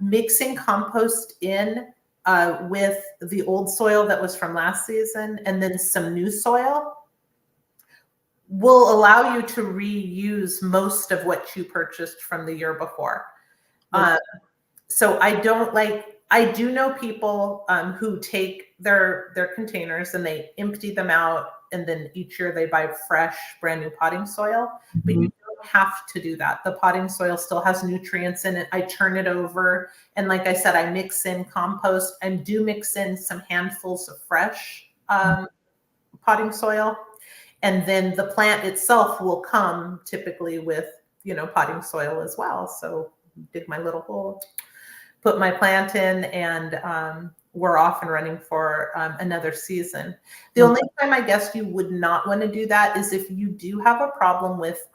mixing compost in with the old soil that was from last season and then some new soil will allow you to reuse most of what you purchased from the year before. So I do know people who take their containers and they empty them out, and then each year they buy fresh, brand new potting soil. But you don't have to do that. The potting soil still has nutrients in it. I turn it over, and like I said, I mix in compost and do mix in some handfuls of fresh potting soil, and then the plant itself will come typically with potting soil as well. So dig my little hole, put my plant in, and we're off and running for another season. The only time I guess you would not want to do that is if you do have a problem with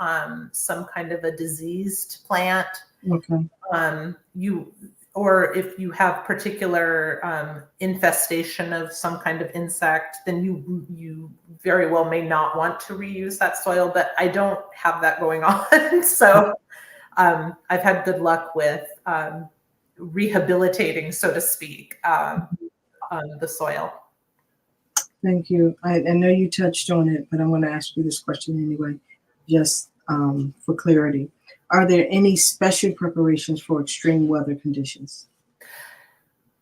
some kind of a diseased plant. Or if you have particular infestation of some kind of insect, then you very well may not want to reuse that soil. But I don't have that going on. So I've had good luck with rehabilitating, so to speak, the soil. Thank you. I know you touched on it, but I'm going to ask you this question anyway, just for clarity. Are there any special preparations for extreme weather conditions?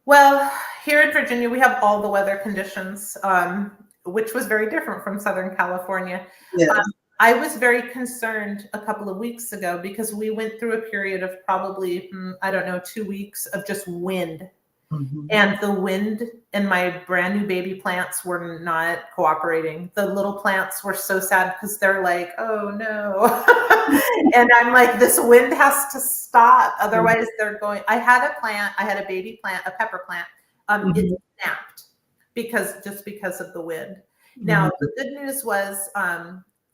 Well, here in Virginia, we have all the weather conditions, which was very different from Southern California. Yes. I was very concerned a couple of weeks ago because we went through a period of probably, 2 weeks of just wind. And the wind and my brand new baby plants were not cooperating. The little plants were so sad because they're like, oh no. And I'm like, this wind has to stop. Otherwise they're going. I had a baby plant, a pepper plant. It snapped because of the wind. Now, the good news was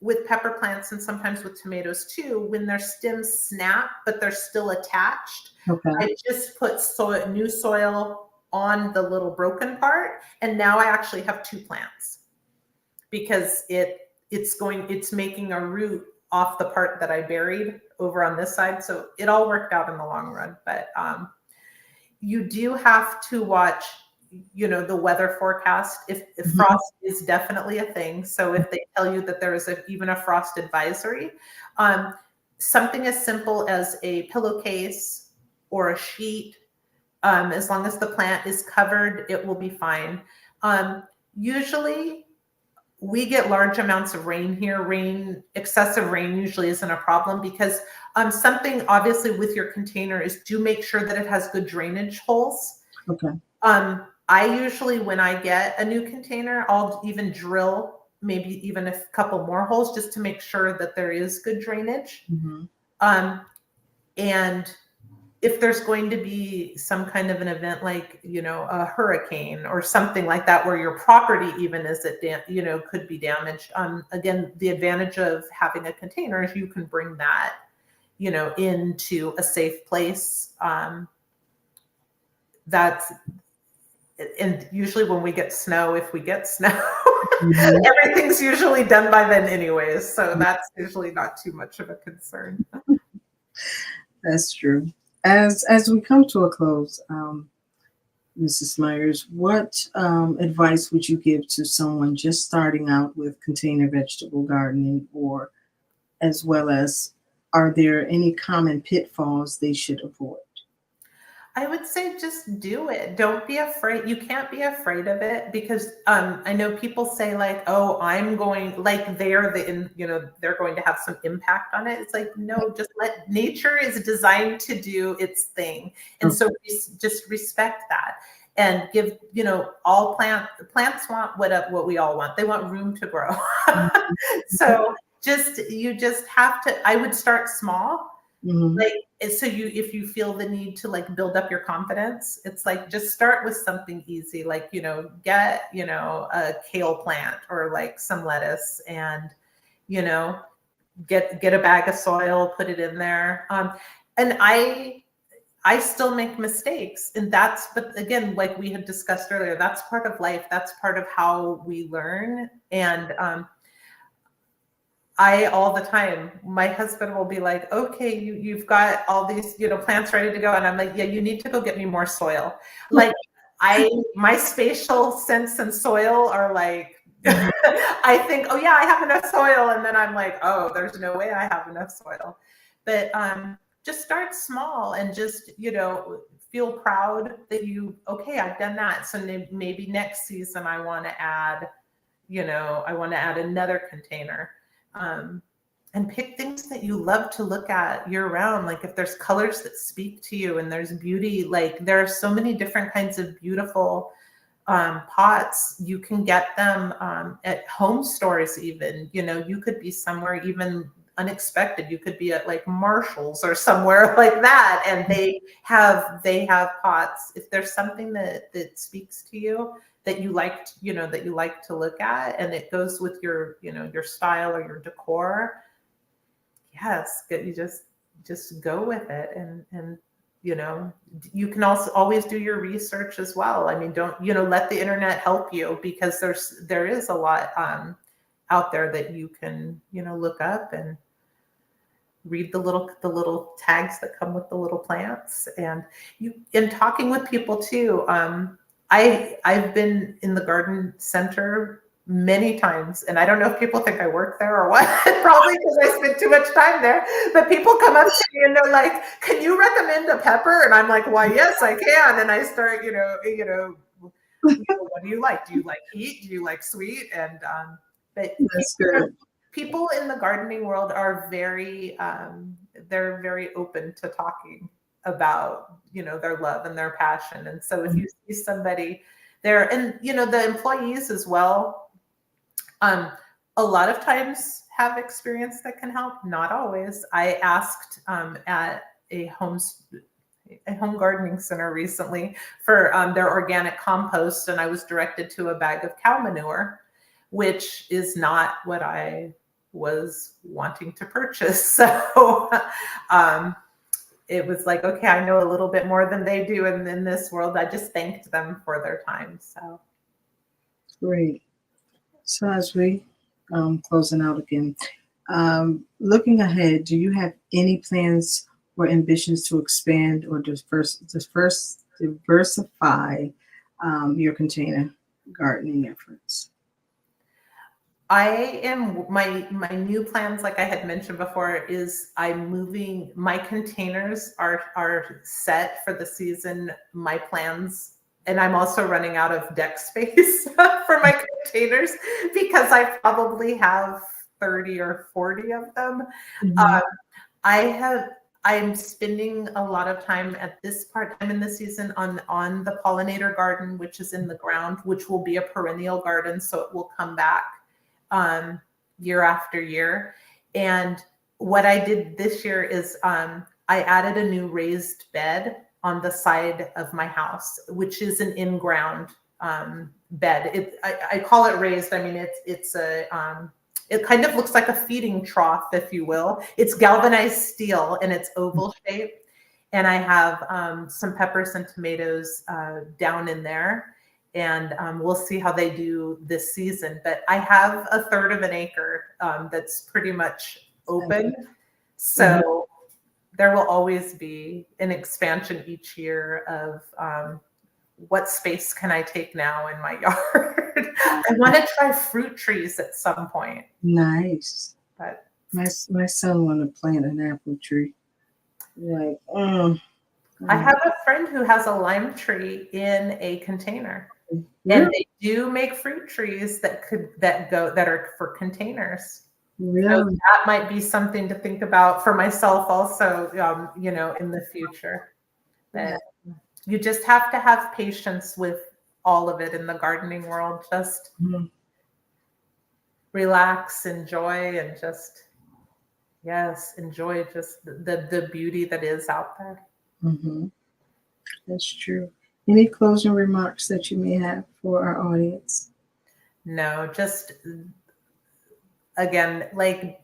with pepper plants and sometimes with tomatoes too, when their stems snap, but they're still attached, I just put new soil on the little broken part. And now I actually have 2 plants because it's making a root off the part that I buried over on this side. So it all worked out in the long run. But you do have to watch the weather forecast. If frost is definitely a thing. So if they tell you that there is even a frost advisory, something as simple as a pillowcase or a sheet, as long as the plant is covered, it will be fine. Usually we get large amounts of rain here. Excessive rain usually isn't a problem because something obviously with your container is do make sure that it has good drainage holes. I usually, when I get a new container, I'll even drill maybe even a couple more holes just to make sure that there is good drainage. Mm-hmm. And if there's going to be some kind of an event like, a hurricane or something like that, where your property even could be damaged. Again, the advantage of having a container is you can bring that, into a safe place. And usually when we get snow, if we get snow, Mm-hmm. everything's usually done by then anyways. So that's usually not too much of a concern. That's true. As we come to a close, Mrs. Myers, what advice would you give to someone just starting out with container vegetable gardening, or as well as, are there any common pitfalls they should avoid? I would say just do it. Don't be afraid. You can't be afraid of it, because I know people say like, oh, I'm going, like they're going to have some impact on it. It's like, no, just let nature is designed to do its thing. And so just respect that, and give, all plants want what we all want. They want room to grow. So you just have to, I would start small. Mm-hmm. Like, so if you feel the need to like build up your confidence, it's like, just start with something easy, like, get, a kale plant or like some lettuce, and, get a bag of soil, put it in there. And I still make mistakes, and but again, like we had discussed earlier, that's part of life. That's part of how we learn. And, all the time, my husband will be like, okay, you've got all these, plants ready to go. And I'm like, yeah, you need to go get me more soil. Like my spatial sense and soil are like, I think, oh yeah, I have enough soil. And then I'm like, oh, there's no way I have enough soil. But just start small, and just, feel proud that okay, I've done that. So maybe next season I want to add, another container. And pick things that you love to look at year round. Like if there's colors that speak to you, and there's beauty, like there are so many different kinds of beautiful pots. You can get them at home stores even. You could be somewhere even unexpected. You could be at like Marshall's or somewhere like that, and they have pots. If there's something that speaks to you, that you like to look at, and it goes with your your style or your decor, yes, you just go with it. And you can also always do your research as well. I mean, don't let the internet help you, because there is a lot out there that you can look up and read the little tags that come with the little plants. And in talking with people too, I've been in the garden center many times, and I don't know if people think I work there or what. Probably because I spend too much time there. But people come up to me and they're like, "Can you recommend a pepper?" And I'm like, "Why, yes, I can." And I start, what do you like? Do you like heat? Do you like sweet? And but That's good. people in the gardening world are very they're very open to talking about their love and their passion. And so if you see somebody there, and the employees as well, a lot of times have experience that can help, not always. I asked at a home gardening center recently for their organic compost, and I was directed to a bag of cow manure, which is not what I was wanting to purchase. So it was like, okay, I know a little bit more than they do in this world. I just thanked them for their time. So Great. So as we closing out again, looking ahead, do you have any plans or ambitions to expand or diversify your container gardening efforts? I am my new plans, like I had mentioned before, is I'm moving. My containers are set for the season. My plans, and I'm also running out of deck space for my containers, because I probably have 30 or 40 of them. I'm spending a lot of time at this time in the season on the pollinator garden, which is in the ground, which will be a perennial garden, so it will come back. year after year. And what I did this year is I added a new raised bed on the side of my house, which is an in-ground bed. I call it raised. I mean, it's a it kind of looks like a feeding trough, if you will. It's galvanized steel and it's oval shaped. And I have some peppers and tomatoes down in there. And we'll see how they do this season. But I have a third of an acre that's pretty much open. So there will always be an expansion each year of what space can I take now in my yard. I want to try fruit trees at some point. Nice. But my son wanted to plant an apple tree. Like, I have a friend who has a lime tree in a container. really? And they do make fruit trees that are for containers. Really? So that might be something to think about for myself also, in the future. That you just have to have patience with all of it in the gardening world. Just relax, enjoy, and just, enjoy just the beauty that is out there. Mm-hmm. That's true. Any closing remarks that you may have for our audience? No, just again, like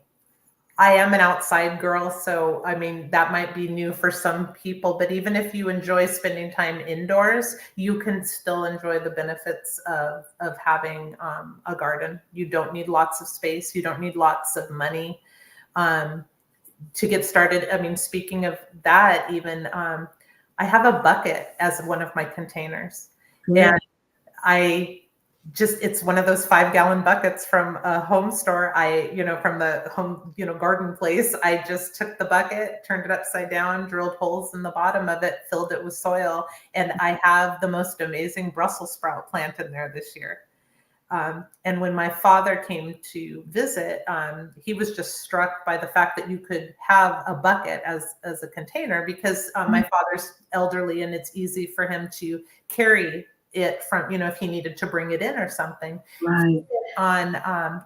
I am an outside girl, so I mean that might be new for some people, but even if you enjoy spending time indoors, you can still enjoy the benefits of having a garden. You don't need lots of space. You don't need lots of money to get started. I mean, speaking of that, even I have a bucket as one of my containers. And it's one of those 5-gallon buckets from a home store. From the home, garden place. I just took the bucket, turned it upside down, drilled holes in the bottom of it, filled it with soil. And I have the most amazing Brussels sprout plant in there this year. And when my father came to visit, he was just struck by the fact that you could have a bucket as a container because my father's elderly and it's easy for him to carry it from, if he needed to bring it in or something. Right. On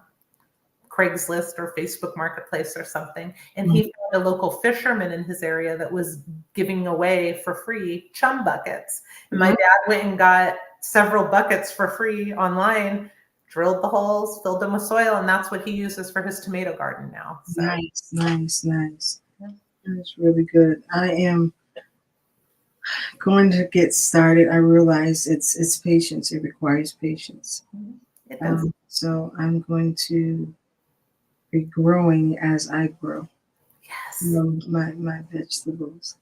Craigslist or Facebook Marketplace or something. And he found a local fisherman in his area that was giving away for free chum buckets. And my dad went and got several buckets for free online, drilled the holes, filled them with soil, and that's what he uses for his tomato garden now. So. Nice. Yeah. That's really good. I am going to get started. I realize it's patience. It requires patience. It does. So I'm going to be growing as I grow. Yes. My vegetables.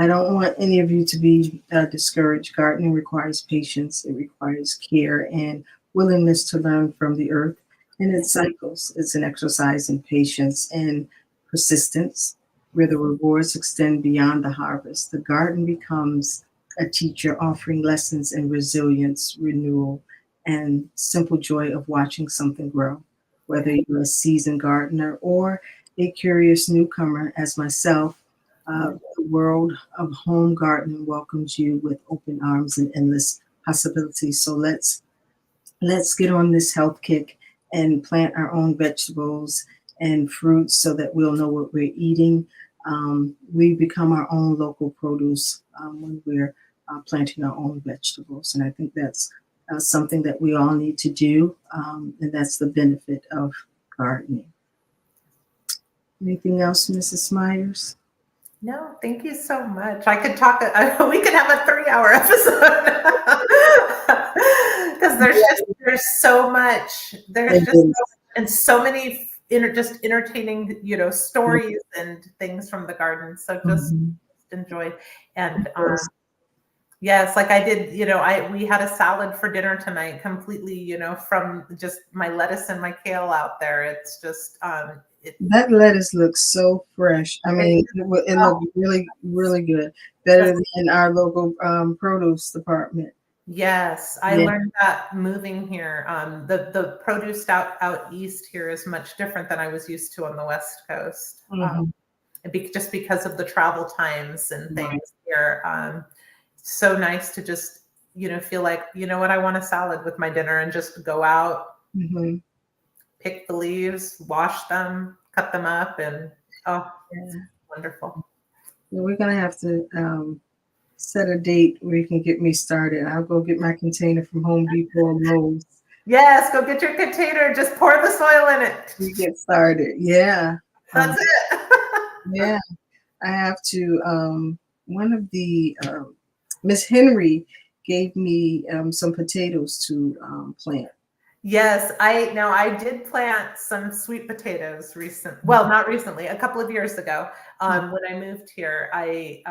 I don't want any of you to be discouraged. Gardening requires patience. It requires care and willingness to learn from the earth and its cycles. It's an exercise in patience and persistence, where the rewards extend beyond the harvest. The garden becomes a teacher offering lessons in resilience, renewal, and simple joy of watching something grow. Whether you're a seasoned gardener or a curious newcomer as myself, the world of home gardening welcomes you with open arms and endless possibilities. So let's get on this health kick and plant our own vegetables and fruits so that we'll know what we're eating. We become our own local produce when we're planting our own vegetables. And I think that's something that we all need to do. And that's the benefit of gardening. Anything else, Mrs. Myers? No, thank you so much. I could talk, we could have a 3-hour episode because there's so much, and so many just entertaining, stories and things from the garden. So just enjoy. And yes, like I did, we had a salad for dinner tonight, completely, from just my lettuce and my kale out there. It's just, that lettuce looks so fresh. I mean, it looked really, really good. Better than our local produce department. Yes, I learned that moving here. The produce out east here is much different than I was used to on the West Coast. Just because of the travel times and things here. So nice to just, feel like, I want a salad with my dinner and just go out. pick the leaves, wash them, cut them up, and it's wonderful. Yeah, we're gonna have to set a date where you can get me started. I'll go get my container from Home Depot or Lowe's. Yes, go get your container. Just pour the soil in it. We get started. Yeah. That's it. Yeah. I have to. One of the Miss Henry gave me some potatoes to plant. Yes, I did plant some sweet potatoes not recently, a couple of years ago. When I moved here, I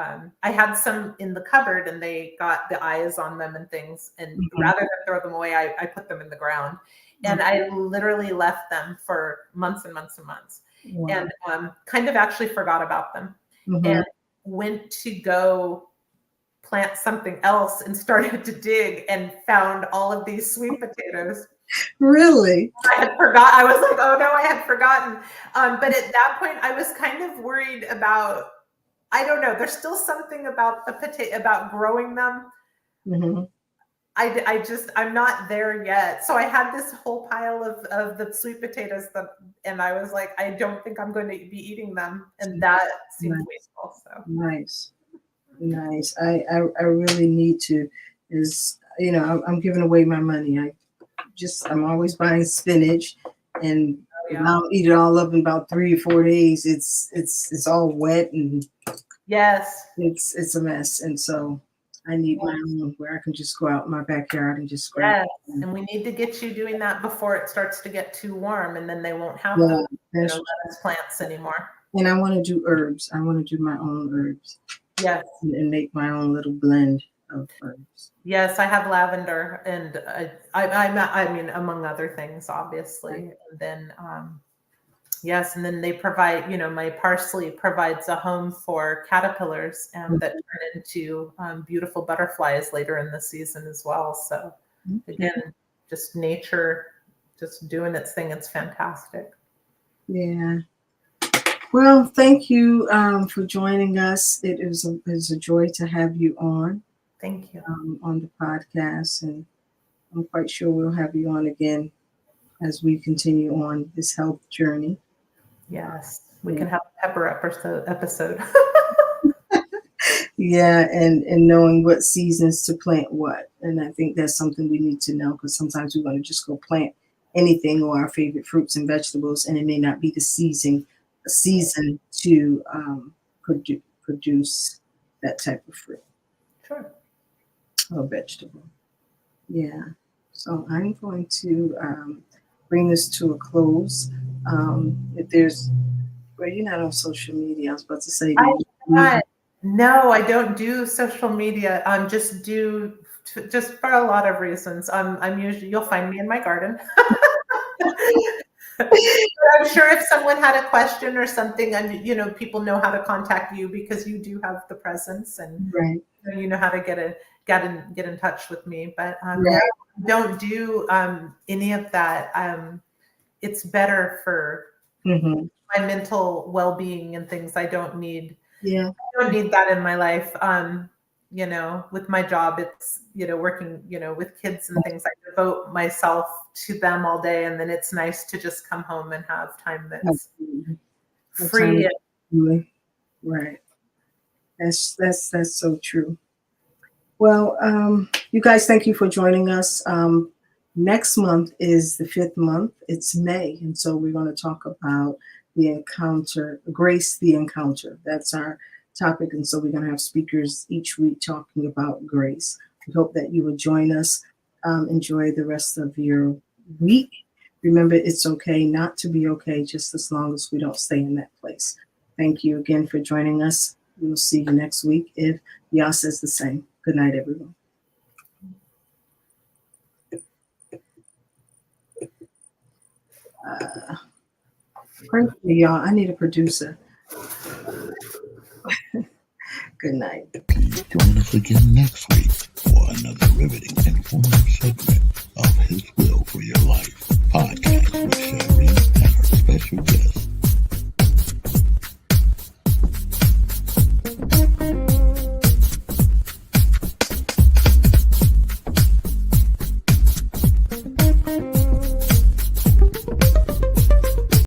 had some in the cupboard and they got the eyes on them and things. And rather than throw them away, I put them in the ground. And I literally left them for months and months and months. Wow. And kind of actually forgot about them and went to go plant something else and started to dig and found all of these sweet potatoes. Really? I had forgot. I was like, oh no, I had forgotten. But at that point, I was kind of worried about, I don't know, there's still something about the potato, about growing them. I'm not there yet. So I had this whole pile of the sweet potatoes and I was like, I don't think I'm going to be eating them. And that seems wasteful. So nice. I really need to, I'm giving away my money. I'm always buying spinach, and I'll eat it all up in about 3 or 4 days. It's all wet and it's a mess. And so I need my own where I can just go out in my backyard and just grab it. And we need to get you doing that before it starts to get too warm, and then they won't have lettuce plants anymore. And I want to do herbs. I want to do my own herbs. Yes. And make my own little blend of herbs. Yes, I have lavender, and I mean, among other things, obviously. And then, and then they provide, my parsley provides a home for caterpillars that turn into beautiful butterflies later in the season as well. So again, just nature, just doing its thing. It's fantastic. Yeah. Well, thank you for joining us. It is a joy to have you on. Thank you. On the podcast, and I'm quite sure we'll have you on again as we continue on this health journey. Yes, we can have a pepper episode. Yeah, and knowing what seasons to plant what. And I think that's something we need to know, because sometimes we want to just go plant anything or our favorite fruits and vegetables, and it may not be the season to produce that type of fruit. Sure. Or vegetable. Yeah. So I'm going to bring this to a close. If there's, you're not on social media. I was about to say. No, I don't do social media. Just for a lot of reasons. You'll find me in my garden. I'm sure if someone had a question or something, and people know how to contact you because you do have the presence, and you know how to get in touch with me. But I don't do any of that. It's better for my mental well-being and things. I don't need that in my life. With my job, it's, working, with kids and things. I devote myself to them all day. And then it's nice to just come home and have time that's free. Right. That's so true. Well, you guys, thank you for joining us. Next month is the 5th month. It's May. And so we're going to talk about the encounter, grace, the encounter. That's our topic. And so we're going to have speakers each week talking about grace. We hope that you will join us. Enjoy the rest of your week. Remember, it's okay not to be okay, just as long as we don't stay in that place. Thank you again for joining us. We will see you next week if Yah says the same. Good night, everyone. Frankly, y'all, I need a producer. Good night. Join us again next week for another riveting, informative segment of His Will for Your Life podcast with Sherry and our special guest.